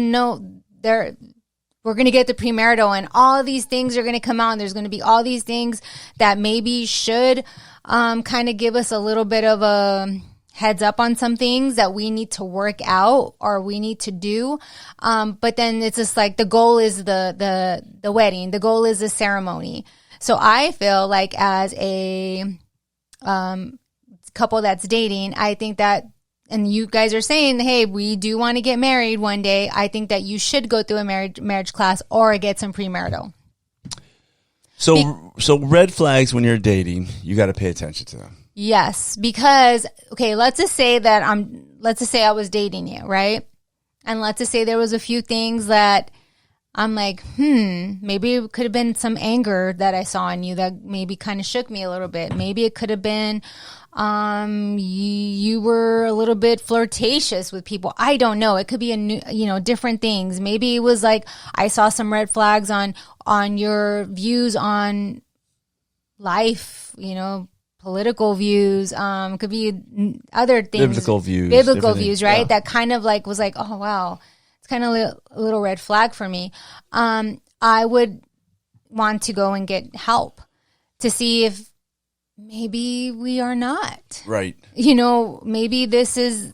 going to get the premarital and all these things are going to come out, and there's going to be all these things that maybe should kind of give us a little bit of a heads up on some things that we need to work out or we need to do. But then it's just like the goal is the wedding. The goal is the ceremony. So I feel like as a couple that's dating, I think that, and you guys are saying, hey, we do want to get married one day. I think that you should go through a marriage class or get some premarital. So red flags when you're dating, you got to pay attention to them. Yes, because okay, let's just say I was dating you, right? And let's just say there was a few things that I'm like, maybe it could have been some anger that I saw in you that maybe kind of shook me a little bit. Maybe it could have been you were a little bit flirtatious with people. I don't know. It could be different things. Maybe it was like I saw some red flags on your views on life, political views, could be other things. Biblical views. Right? Yeah. That kind of like was like, oh, wow. It's kind of a little red flag for me. I would want to go and get help to see if maybe we are not. Right. You know, maybe this is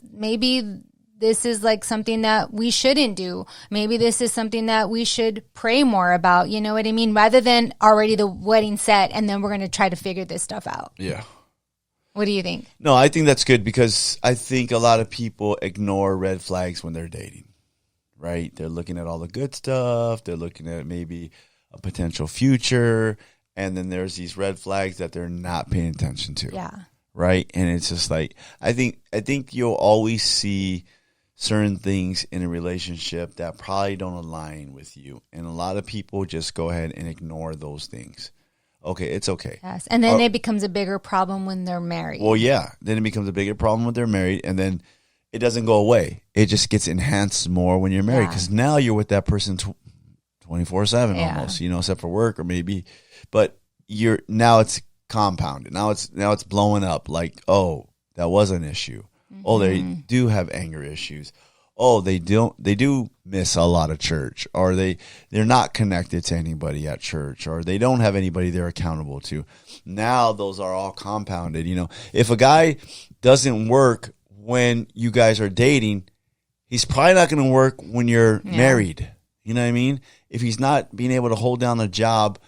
like something that we shouldn't do. Maybe this is something that we should pray more about. You know what I mean? Rather than already the wedding set and then we're going to try to figure this stuff out. Yeah. What do you think? No, I think that's good because I think a lot of people ignore red flags when they're dating, right? They're looking at all the good stuff. They're looking at maybe a potential future. And then there's these red flags that they're not paying attention to. Yeah. Right. And it's just like, I think you'll always see certain things in a relationship that probably don't align with you. And a lot of people just go ahead and ignore those things. Okay, it's okay. Yes. And then it becomes a bigger problem when they're married. Well, yeah. Then it becomes a bigger problem when they're married. And then it doesn't go away. It just gets enhanced more when you're married because now you're with that person 24/7 almost, you know, except for work or maybe. But now it's compounded. Now it's blowing up like, oh, that was an issue. Mm-hmm. Oh, they do have anger issues. Oh, they do miss a lot of church, or they're not connected to anybody at church, or they don't have anybody they're accountable to. Now those are all compounded. You know, if a guy doesn't work when you guys are dating, he's probably not going to work when you're married. You know what I mean? If he's not being able to hold down a job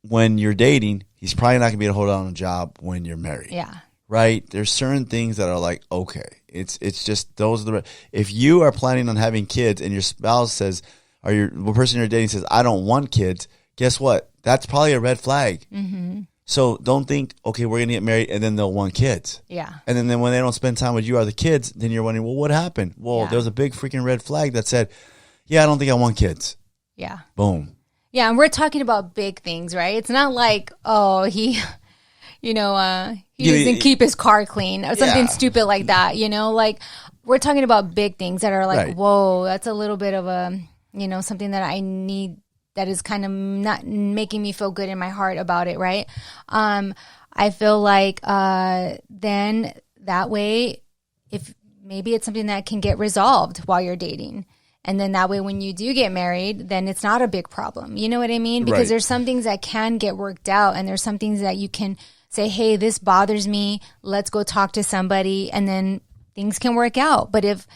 when you're dating, he's probably not going to be able to hold down a job when you're married. Yeah. Right? There's certain things that are like, okay, it's just those are if you are planning on having kids and your spouse says, or the person you're dating says, I don't want kids, guess what? That's probably a red flag. Mm-hmm. So don't think, okay, we're going to get married and then they'll want kids. Yeah. And then when they don't spend time with you or the kids, then you're wondering, well, what happened? Well, there was a big freaking red flag that said, yeah, I don't think I want kids. Yeah. Boom. Yeah, and we're talking about big things, right? It's not like, oh, he doesn't keep his car clean or something stupid like that, you know? Like, we're talking about big things that are like, whoa, that's a little bit of a, you know, something that I need that is kind of not making me feel good in my heart about it, right? I feel like then that way, if maybe it's something that can get resolved while you're dating. And then that way, when you do get married, then it's not a big problem. You know what I mean? Because there's some things that can get worked out, and there's some things that you can say, hey, this bothers me. Let's go talk to somebody, and then things can work out. But if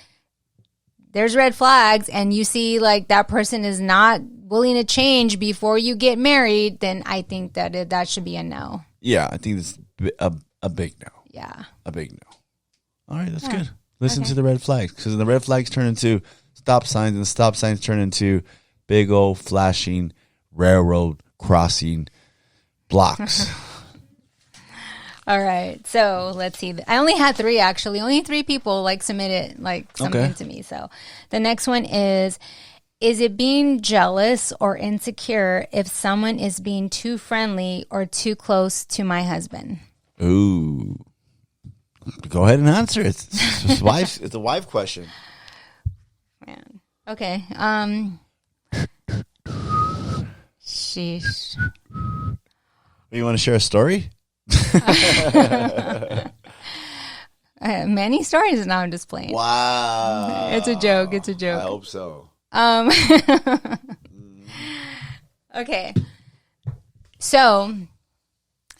there's red flags and you see like that person is not willing to change before you get married, then I think that that should be a no. Yeah, I think it's a big no. Yeah. A big no. All right, that's good. Listen to the red flags, because the red flags turn into stop signs, and the stop signs turn into big old flashing railroad crossing blocks. All right, so let's see. I only had 3 actually. Only 3 people like submitted like something to me. So the next one is it being jealous or insecure if someone is being too friendly or too close to my husband? Ooh, go ahead and answer it. It's a wife question. Man. Okay. Sheesh. You want to share a story? Many stories. Now I'm just playing. Wow. It's a joke. It's a joke. I hope so. Okay. So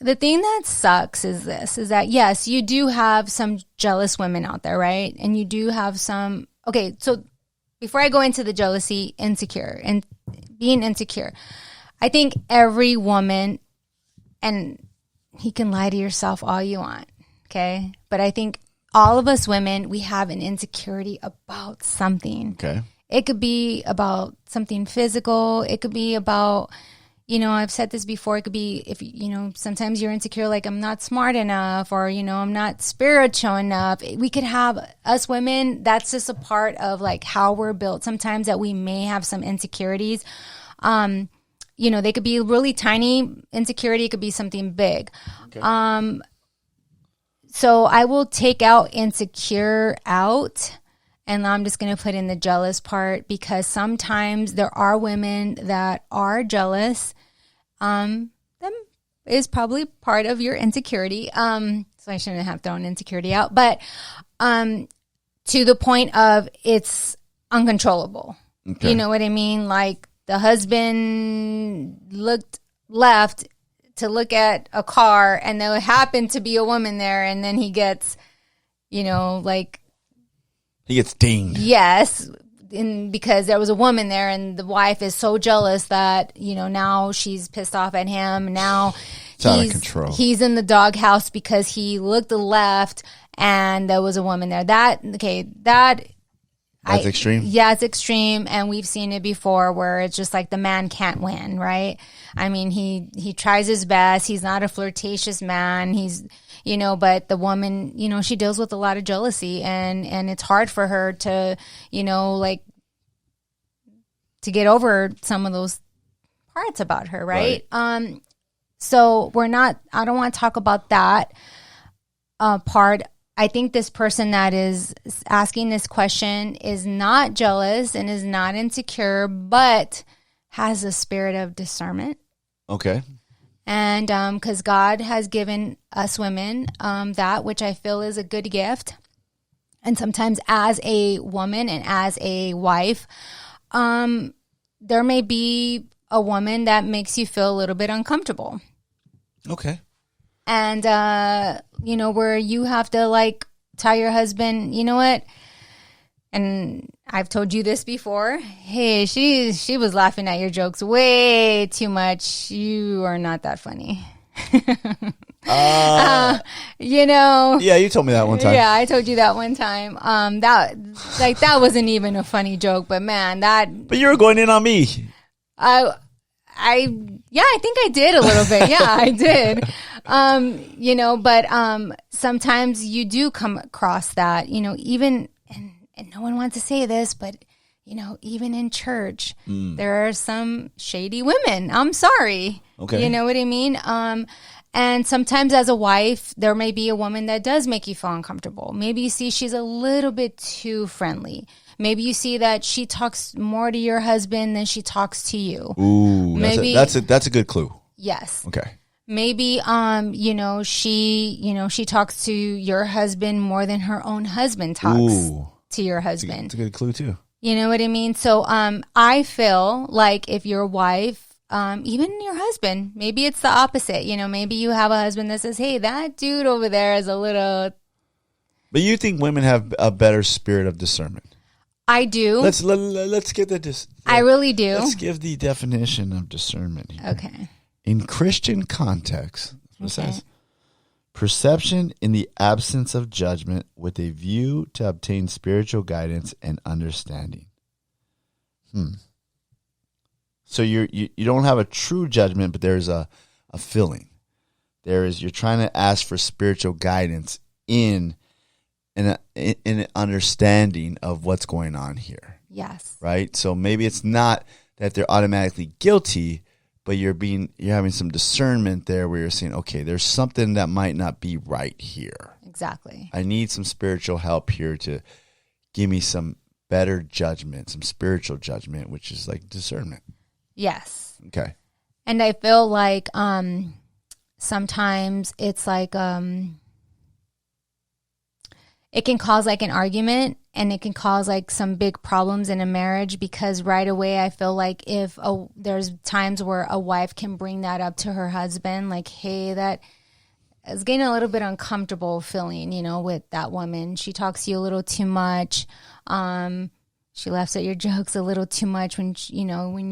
the thing that sucks is that yes, you do have some jealous women out there, right? And you do have some. Okay, so before I go into the jealousy, insecure, and being insecure, I think every woman, and you can lie to yourself all you want, okay? But I think all of us women, we have an insecurity about something. Okay. It could be about something physical. It could be about, you know, I've said this before. It could be if, you know, sometimes you're insecure, like I'm not smart enough, or, you know, I'm not spiritual enough. We could have, us women, that's just a part of like how we're built sometimes, that we may have some insecurities. You know, they could be really tiny insecurity. It could be something big. Okay. So I will take out insecure out, and I'm just going to put in the jealous part, because sometimes there are women that are jealous. That is probably part of your insecurity. So I shouldn't have thrown insecurity out, but to the point of it's uncontrollable. Okay. You know what I mean? Like the husband looked left to look at a car and there happened to be a woman there, and then he gets, you know, like, he gets dinged. yes, because there was a woman there, and the wife is so jealous that, you know, now she's pissed off at him. Now It's out of control. He's in the doghouse because he looked left and there was a woman there. That's extreme? Yeah, it's extreme, and we've seen it before where it's just like the man can't win, right? I mean, he tries his best. He's not a flirtatious man. He's, you know, but the woman, you know, she deals with a lot of jealousy, and it's hard for her to, you know, like, to get over some of those parts about her, right? So I don't want to talk about that part. I think this person that is asking this question is not jealous and is not insecure, but has a spirit of discernment. Okay. And because God has given us women that, which I feel is a good gift. And sometimes as a woman and as a wife, there may be a woman that makes you feel a little bit uncomfortable. Okay. And, you know, where you have to, like, tell your husband, you know what? And I've told you this before. Hey, she was laughing at your jokes way too much. You are not that funny. You know. Yeah, you told me that one time. Yeah, I told you that one time. That wasn't even a funny joke, but man, But you were going in on me. I think I did a little bit. Yeah, I did. You know, but sometimes you do come across that, you know, even, and no one wants to say this, but, you know, even in church, there are some shady women. I'm sorry. Okay. You know what I mean? And sometimes as a wife, there may be a woman that does make you feel uncomfortable. Maybe you see she's a little bit too friendly. Maybe you see that she talks more to your husband than she talks to you. Ooh, maybe that's a good clue. Yes. Okay. Maybe you know, she talks to your husband more than her own husband talks to your husband. That's a good clue too. You know what I mean? So I feel like if your wife, even your husband, maybe it's the opposite. You know, maybe you have a husband that says, "Hey, that dude over there is a little." But you think women have a better spirit of discernment? I do. Let's get the. I really do. Let's give the definition of discernment here. Okay. In Christian context, it says perception in the absence of judgment with a view to obtain spiritual guidance and understanding. So you don't have a true judgment, but there's a feeling. You're trying to ask for spiritual guidance in an understanding of what's going on here. Yes. Right? So maybe it's not that they're automatically guilty, but you're having some discernment there where you're saying, okay, there's something that might not be right here. Exactly. I need some spiritual help here to give me some better judgment, some spiritual judgment, which is like discernment. Yes. Okay. And I feel like sometimes it's like it can cause like an argument, and it can cause like some big problems in a marriage, because right away I feel like there's times where a wife can bring that up to her husband, like, hey, that is getting a little bit uncomfortable feeling, you know, with that woman. She talks to you a little too much. She laughs at your jokes a little too much when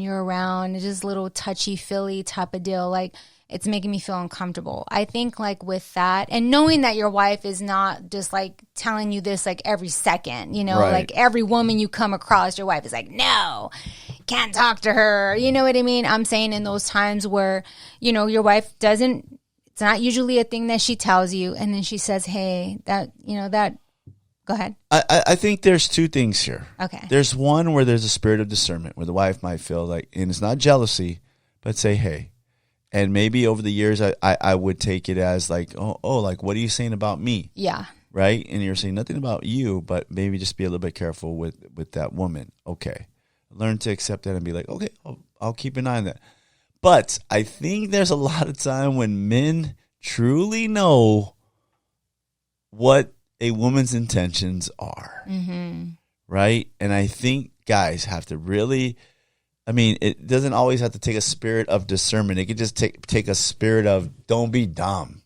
you're around. It's just a little touchy-feely type of deal. Like, it's making me feel uncomfortable. I think like with that, and knowing that your wife is not just like telling you this like every second, you know, right. Like every woman you come across, your wife is like, no, can't talk to her. You know what I mean? I'm saying in those times where, you know, your wife doesn't, it's not usually a thing that she tells you. And then she says, hey, go ahead. I think there's two things here. Okay. There's one where there's a spirit of discernment where the wife might feel like, and it's not jealousy, but say, hey. And maybe over the years, I would take it as like, oh, like, what are you saying about me? Yeah. Right? And you're saying nothing about you, but maybe just be a little bit careful with that woman. Okay. Learn to accept that and be like, okay, I'll keep an eye on that. But I think there's a lot of time when men truly know what a woman's intentions are. Mm-hmm. Right? And I think guys have to really I mean, it doesn't always have to take a spirit of discernment. It could just take a spirit of don't be dumb.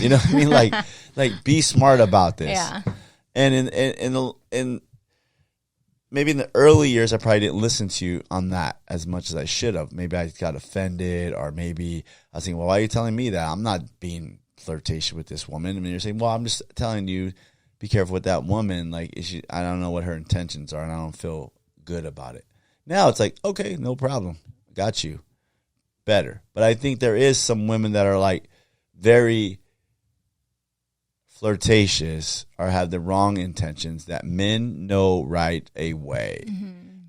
You know what I mean? Like be smart about this. Yeah. And in maybe in the early years, I probably didn't listen to you on that as much as I should have. Maybe I got offended, or maybe I was thinking, well, why are you telling me that? I'm not being flirtatious with this woman. I mean, you're saying, well, I'm just telling you, be careful with that woman. Like, I don't know what her intentions are, and I don't feel good about it. Now it's like, okay, no problem. Got you. Better. But I think there is some women that are like very flirtatious or have the wrong intentions that men know right away.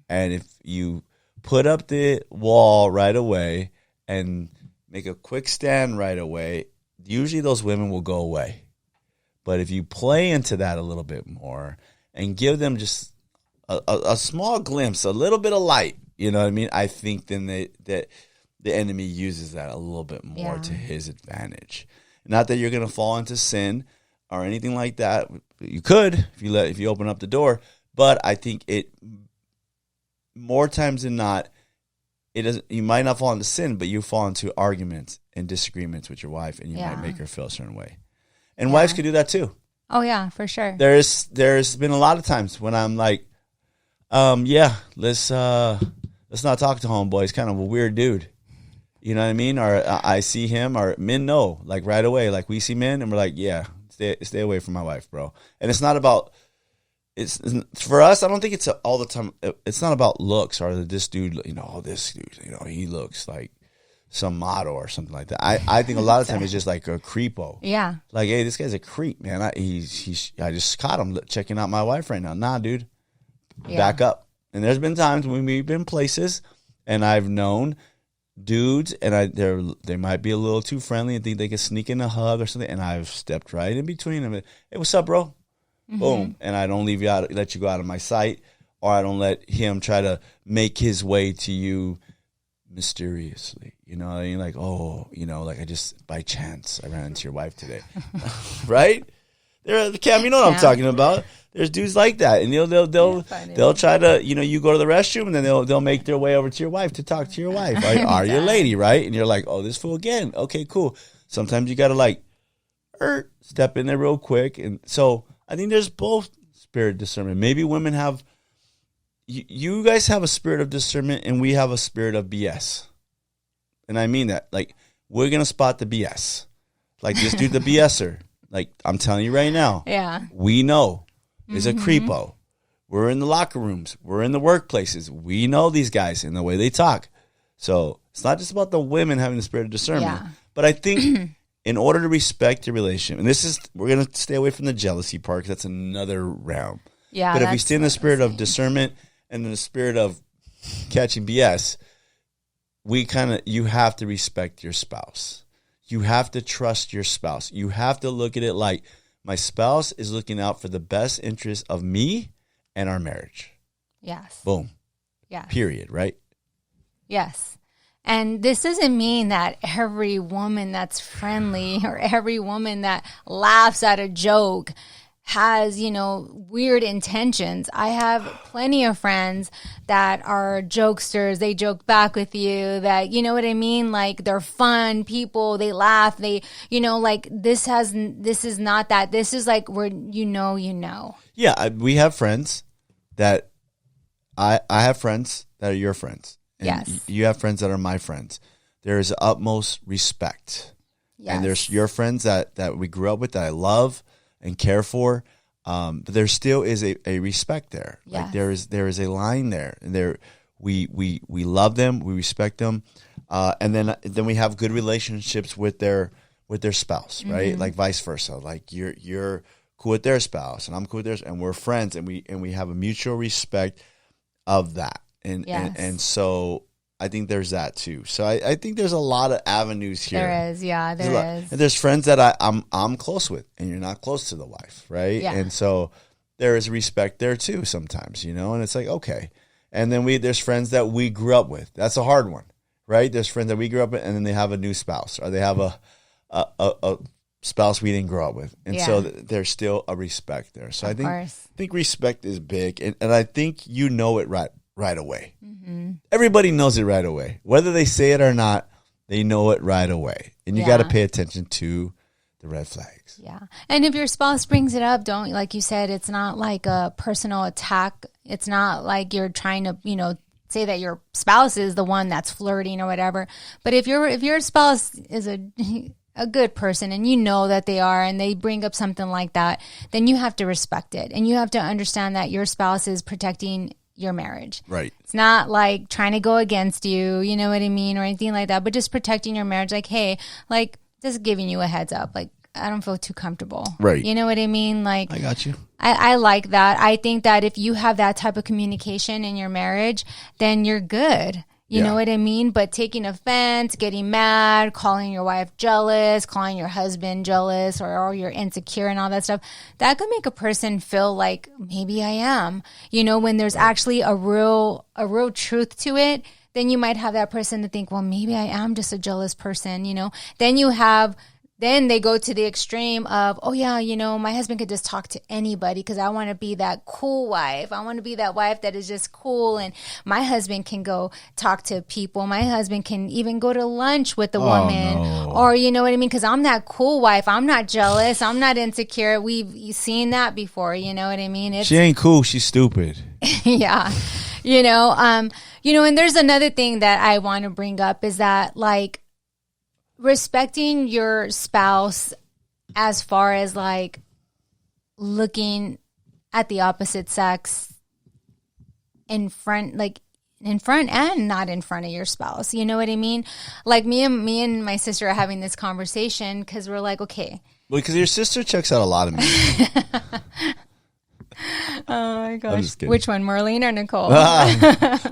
And if you put up the wall right away and make a quick stand right away, usually those women will go away. But if you play into that a little bit more and give them just a small glimpse, a little bit of light, you know what I mean? I think then that the enemy uses that a little bit more to his advantage. Not that you're going to fall into sin or anything like that. You could if you open up the door, but I think it more times than not, it doesn't. You might not fall into sin, but you fall into arguments and disagreements with your wife, and you might make her feel a certain way. And wives could do that too. Oh yeah, for sure. There's been a lot of times when I'm like, let's not talk to homeboy. He's kind of a weird dude. You know what I mean? Or I see him, or men know, like right away. Like we see men, and we're like, yeah, stay away from my wife, bro. And it's not about. It's for us. I don't think it's all the time. It's not about looks or this dude. This dude. He looks like some model or something like that. I think a lot of times it's just like a creepo. Yeah. Like, hey, this guy's a creep, man. I just caught him checking out my wife right now. Nah, dude. Yeah. Back up. And there's been times when we've been places, and I've known dudes, and they might be a little too friendly and think they can sneak in a hug or something, and I've stepped right in between them. Hey, what's up, bro? Boom. And I don't let you go out of my sight, or I don't let him try to make his way to you mysteriously. You know what I mean? Like, like I just, by chance, I ran into your wife today. Right? Cam, you know what I'm talking about. There's dudes like that, and they'll try to, you go to the restroom, and then they'll make their way over to your wife to talk to your wife, or your lady, right? And you're like, oh, this fool again. Okay, cool. Sometimes you got to step in there real quick, and so I think there's both spirit discernment. Maybe women have, you guys have a spirit of discernment, and we have a spirit of BS, and I mean that. Like, we're gonna spot the BS, like this dude, the BSer. Like, I'm telling you right now, we know. Is a creepo. We're in the locker rooms. We're in the workplaces. We know these guys and the way they talk. So it's not just about the women having the spirit of discernment. Yeah. But I think in order to respect your relationship, and we're going to stay away from the jealousy part because that's another realm. Yeah. But if we stay in the spirit of discernment and in the spirit of catching BS, you have to respect your spouse. You have to trust your spouse. You have to look at it like, my spouse is looking out for the best interest of me and our marriage. Yes. Boom. Yeah. Period, right? Yes. And this doesn't mean that every woman that's friendly or every woman that laughs at a joke has, weird intentions. I have plenty of friends that are jokesters. They joke back with you, that, you know what I mean? Like, they're fun people. They laugh. They, like, this is not that. This is like where, Yeah. We have friends that I have friends that are your friends. And yes. You have friends that are my friends. There is utmost respect. Yes. And there's your friends that we grew up with that I love and care for, but there still is a respect there. Yes. Like there is a line there, and we love them, we respect them, and then we have good relationships with their spouse, right? Like vice versa. Like you're cool with their spouse, and I'm cool with theirs, and we're friends, and we have a mutual respect of that, and so. I think there's that too. So I think there's a lot of avenues here. There is, yeah, there is. And there's friends that I'm close with, and you're not close to the wife, right? Yeah. And so there is respect there too sometimes, and it's like, okay. And then there's friends that we grew up with. That's a hard one, right? There's friends that we grew up with, and then they have a new spouse, or they have a spouse we didn't grow up with. And so there's still a respect there. So I think respect is big, and I think you know it right right away. Everybody knows it right away. Whether they say it or not, they know it right away. And you got to pay attention to the red flags. Yeah. And if your spouse brings it up, don't, like you said, it's not like a personal attack. It's not like you're trying to, say that your spouse is the one that's flirting or whatever. But if your spouse is a good person and you know that they are and they bring up something like that, then you have to respect it. And you have to understand that your spouse is protecting your marriage. Right. It's not like trying to go against you, you know what I mean, or anything like that, but just protecting your marriage. Like, hey, like just giving you a heads up. Like, I don't feel too comfortable. Right. You know what I mean? Like, I got you. I like that. I think that if you have that type of communication in your marriage, then you're good. You know what I mean? But taking offense, getting mad, calling your wife jealous, calling your husband jealous, or you're insecure and all that stuff, that could make a person feel like maybe I am. When there's actually a real truth to it, then you might have that person to think, well, maybe I am just a jealous person. Then they go to the extreme of, oh yeah, my husband could just talk to anybody because I want to be that cool wife. I want to be that wife that is just cool. And my husband can go talk to people. My husband can even go to lunch with the woman. No. Or, you know what I mean? Because I'm that cool wife. I'm not jealous. I'm not insecure. We've seen that before. You know what I mean? She ain't cool. She's stupid. Yeah. And there's another thing that I want to bring up is that, like, respecting your spouse as far as like looking at the opposite sex in front and not in front of your spouse. You know what I mean? Like me and my sister are having this conversation because we're like, okay. Well, because your sister checks out a lot of me. Oh my gosh. I'm just kidding. Which one, Marlene or Nicole?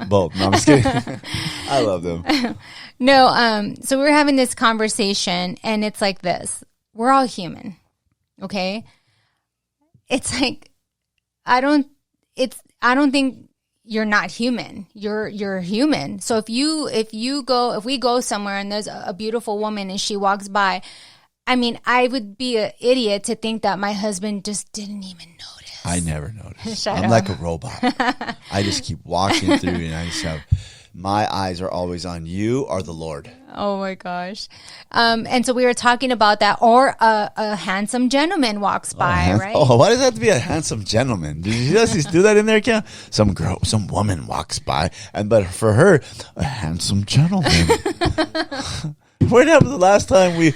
Both. No, I'm just kidding. I love them. No, so we're having this conversation and it's like this. We're all human. Okay? It's like I don't think you're not human. You're human. So if we go somewhere and there's a beautiful woman and she walks by, I mean, I would be an idiot to think that my husband just didn't even notice. I never notice. Shut I'm up. like a robot. I just keep walking through and I just have my eyes are always on you or the Lord. Oh my gosh. And so we were talking about that, or a handsome gentleman walks by, right? Oh, why does it have to be a handsome gentleman? Did you just do that in there, Kim? Some woman walks by, but for her, a handsome gentleman. When happened the last time we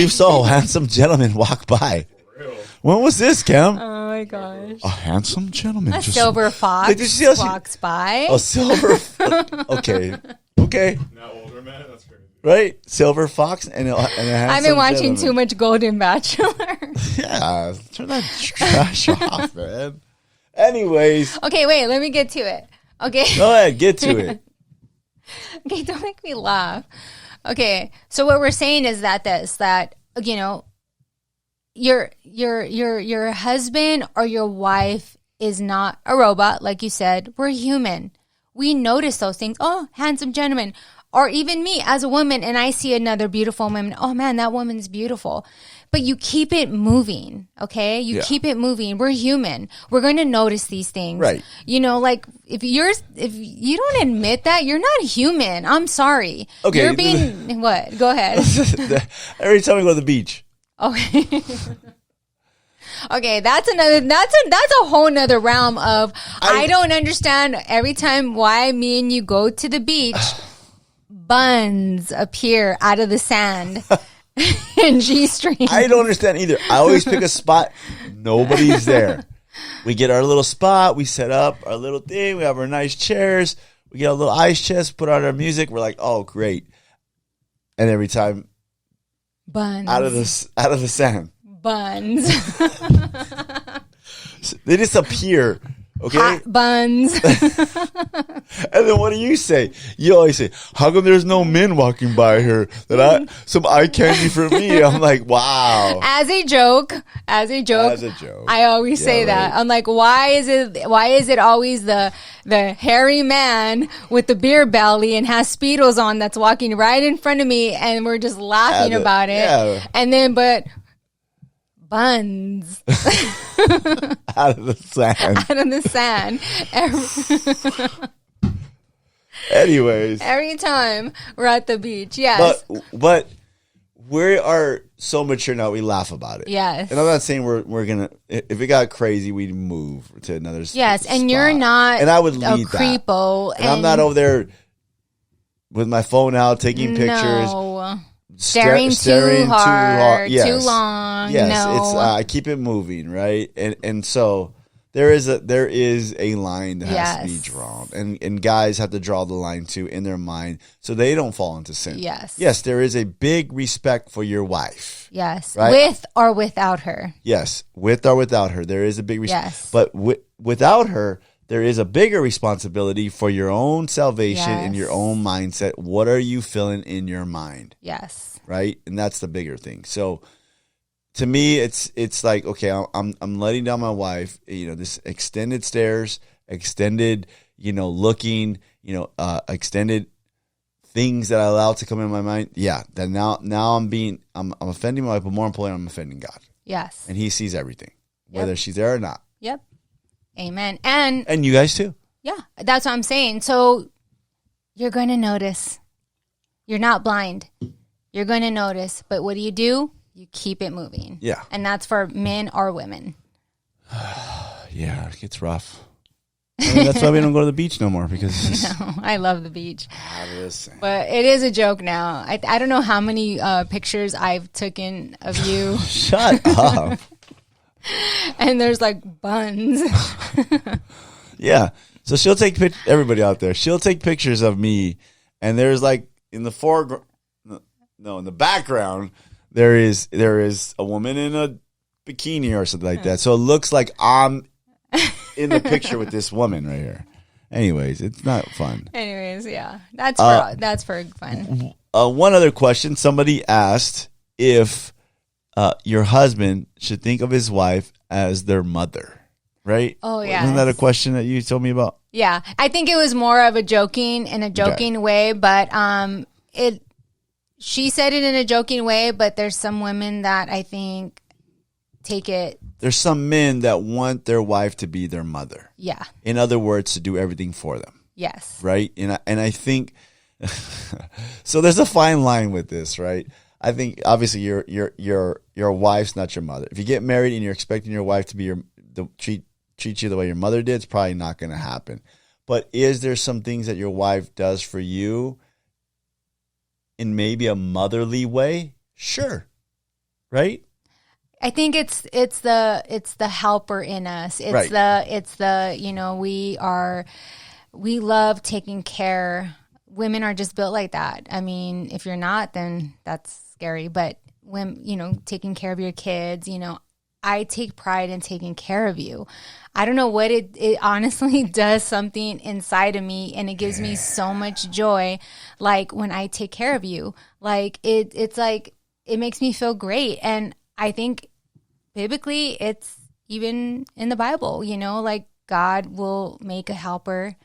saw a handsome gentleman walk by? When was this, Cam? Oh my gosh. A handsome gentleman. A silver fox Did you see how walks by. A silver Okay. Now older man, that's crazy. Right? Silver fox and a handsome I've been watching gentleman. too much Golden Bachelor. Yeah. Turn that trash off, man. Anyways. Okay, wait, let me get to it. Okay. Go ahead, get to it. Okay, don't make me laugh. Okay, so what we're saying is that your husband or your wife is not a robot, like you said. We're human. We notice those things. Oh, handsome gentleman. Or even me as a woman, and I see another beautiful woman. Oh man, that woman's beautiful. But you keep it moving, okay? You keep it moving. We're human. We're going to notice these things. Right. Like if you don't admit that, you're not human. I'm sorry. Okay. You're being what? Go ahead. Every time we go to the beach. Okay. Okay, that's a whole nother realm of I don't understand every time why me and you go to the beach, buns appear out of the sand in G-string. I don't understand either. I always pick a spot. Nobody's there. We get our little spot. We set up our little thing. We have our nice chairs. We get a little ice chest, put on our music. We're like, oh, great. And every time, buns out of the sand. Buns. They disappear. Okay. Hot buns. And then what do you say? You always say, how come there's no men walking by here some eye candy for me? I'm like, wow. As a joke. I always say that. I'm like, why is it always the hairy man with the beer belly and has Speedos on that's walking right in front of me and we're just laughing about it. Yeah. And then, but buns. Out of the sand. Out of the sand. Anyways, Every time we're at the beach, yes. but we are so mature now. We laugh about it. Yes. And I'm not saying we're gonna. If it got crazy, we'd move to another. Yes, spot. and you're not. And I would a lead creepo, that. And I'm not over there with my phone out taking pictures. No. Staring too hard, Yes. too long. Yes, no. it's I keep it moving, right? And so there is a line that has to be drawn, and guys have to draw the line too in their mind so they don't fall into sin. Yes, there is a big respect for your wife. Yes, right? With or without her. Yes, with or without her, there is a big respect. Yes. But without her, there is a bigger responsibility for your own salvation and your own mindset. What are you feeling in your mind? Yes. Right? And that's the bigger thing. So to me, it's like, okay, I'm letting down my wife, this extended stares, extended, looking, extended things that I allow to come in my mind. Yeah. Then now I'm offending my wife, but more importantly, I'm offending God. Yes. And he sees everything, whether she's there or not. Yep. Amen. And you guys too. Yeah, that's what I'm saying. So you're going to notice. You're not blind. You're going to notice. But what do? You keep it moving. Yeah. And that's for men or women. Yeah, it gets rough. That's why we don't go to the beach no more, because No, I love the beach. But it is a joke now. I don't know how many pictures I've taken of you. Shut up. And there's like buns. Yeah. So she'll take everybody out there. She'll take pictures of me, and there's like in the foreground, in the background, there is a woman in a bikini or something like that. So it looks like I'm in the picture with this woman right here. Anyways, it's not fun. Anyways, yeah, that's for fun. One other question: somebody asked if your husband should think of his wife as their mother, right? Oh, yeah. Isn't that a question that you told me about? Yeah, I think it was more of a joking way, but she said it in a joking way, but there's some women that I think take it. There's some men that want their wife to be their mother. Yeah. In other words, to do everything for them. Yes. Right? And I think so there's a fine line with this, right? I think obviously your wife's not your mother. If you get married and you're expecting your wife to be treat you the way your mother did, it's probably not going to happen. But is there some things that your wife does for you in maybe a motherly way? Sure. Right? I think it's the helper in us. It's we love taking care. Women are just built like that. I mean, if you're not, then that's scary. But when, taking care of your kids, I take pride in taking care of you. I don't know what it honestly does something inside of me, and it gives me so much joy. Like when I take care of you, like it's like, it makes me feel great. And I think biblically it's even in the Bible, like God will make a helper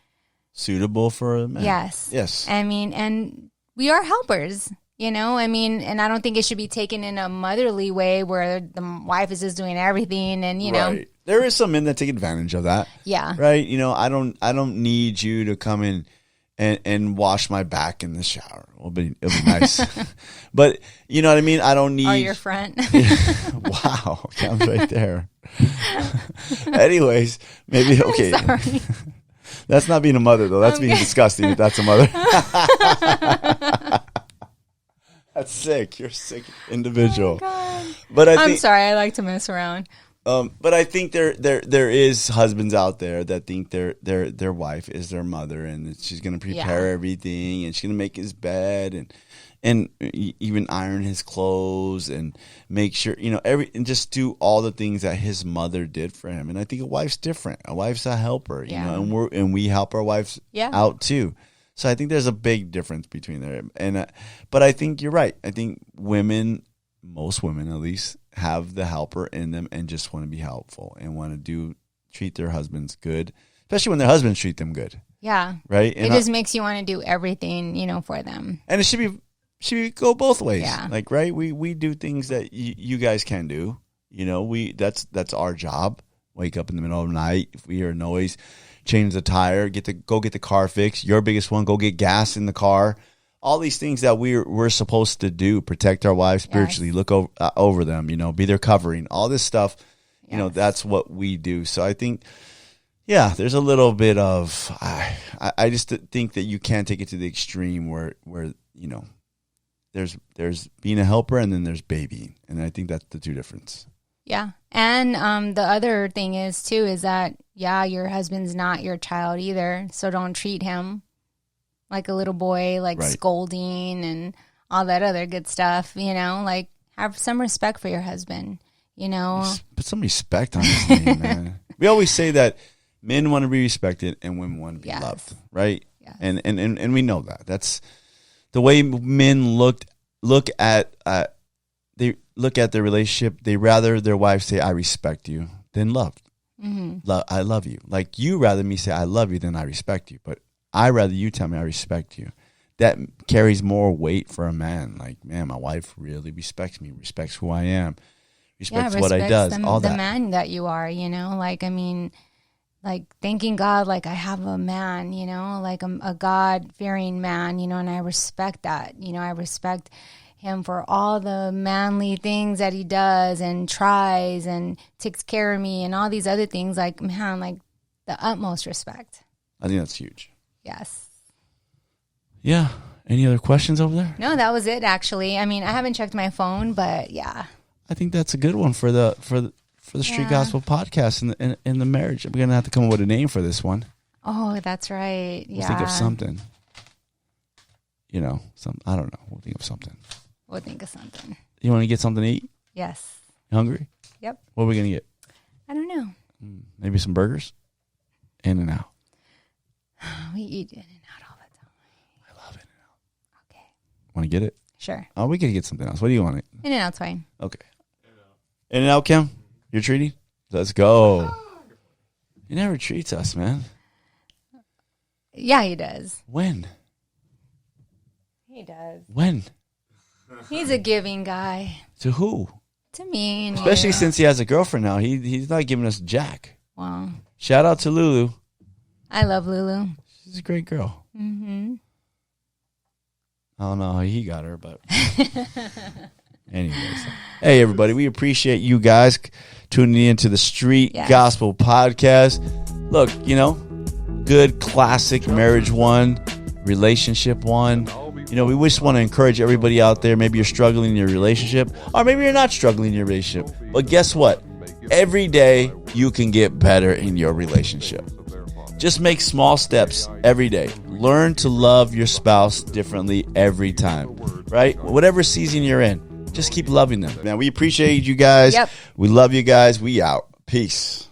suitable for a man. Yes. I mean, and we are helpers. And I don't think it should be taken in a motherly way where the wife is just doing everything and, Right. There is some men that take advantage of that. Yeah. Right? I don't need you to come in and wash my back in the shower. It'll be nice. But you know what I mean? I don't need... Or your front. Wow. Comes right there. Anyways, maybe... Okay. Sorry. That's not being a mother, though. That's being disgusting if that's a mother. That's sick. You're a sick individual. Oh, but I'm sorry. I like to mess around. But I think there is husbands out there that think their wife is their mother, and she's going to prepare everything, and she's going to make his bed and even iron his clothes and make sure and just do all the things that his mother did for him. And I think a wife's different. A wife's a helper, and we help our wives out too. So I think there's a big difference between there. And but I think you're right. I think most women at least, have the helper in them and just want to be helpful and want to treat their husbands good, especially when their husbands treat them good. Yeah. Right? And it just makes you want to do everything, for them. And it should go both ways. Yeah. Like, right? We do things that you guys can do. That's our job. wake up in the middle of the night. If we hear a noise, change the tire, go get the car fixed. Your biggest one, go get gas in the car. All these things that we're supposed to do, protect our wives spiritually, look over them, be their covering, all this stuff, that's what we do. So I think, there's a little bit of, I just think that you can't take it to the extreme where there's being a helper and then there's babying. And I think that's the two difference. Yeah. And the other thing is that, your husband's not your child either. So don't treat him like a little boy, like scolding and all that other good stuff, like have some respect for your husband, Put some respect on his name, man. We always say that men want to be respected and women want to be loved, right? Yes. And we know that. That's the way men look at they look at their relationship. They rather their wife say, I respect you, than loved. Mm-hmm. I love you. Like you rather me say I love you than I respect you. But I rather you tell me I respect you. That carries more weight for a man. Like, man, my wife really respects me, respects who I am, respects what I do, all that. The man that you are, like thanking God, like I have a man, like I'm a God-fearing man, and I respect that. I respect him for all the manly things that he does and tries and takes care of me and all these other things. Like, man, like the utmost respect. I think that's huge. Yes. Yeah. Any other questions over there? No, that was it, actually. I mean, I haven't checked my phone, but yeah. I think that's a good one for the Street Gospel Podcast and the marriage. We're going to have to come up with a name for this one. Oh, that's right. We'll think of something. I don't know. We'll think of something. You want to get something to eat? Yes. You hungry? Yep. What are we going to get? I don't know. Maybe some burgers? In-N-Out. We eat In-N-Out all the time. I love In-N-Out. Okay. Want to get it? Sure. Oh, we could get something else. What do you want? In-N-Out's fine. Okay. In-N-Out, Kim? You're treating? Let's go. He never treats us, man. Yeah, he does. When? He does. When? He's a giving guy. To who? To me. Especially since he has a girlfriend now. He's not giving us jack. Wow. Shout out to Lulu. I love Lulu. She's a great girl. Mm-hmm. I don't know how he got her, but anyways. Hey, everybody. We appreciate you guys tuning into the Street Gospel Podcast. Look, good classic marriage one, relationship one. We just want to encourage everybody out there. Maybe you're struggling in your relationship, or maybe you're not struggling in your relationship. But guess what? Every day you can get better in your relationship. Just make small steps every day. Learn to love your spouse differently every time, right? Whatever season you're in, just keep loving them. Man, we appreciate you guys. Yep. We love you guys. We out. Peace.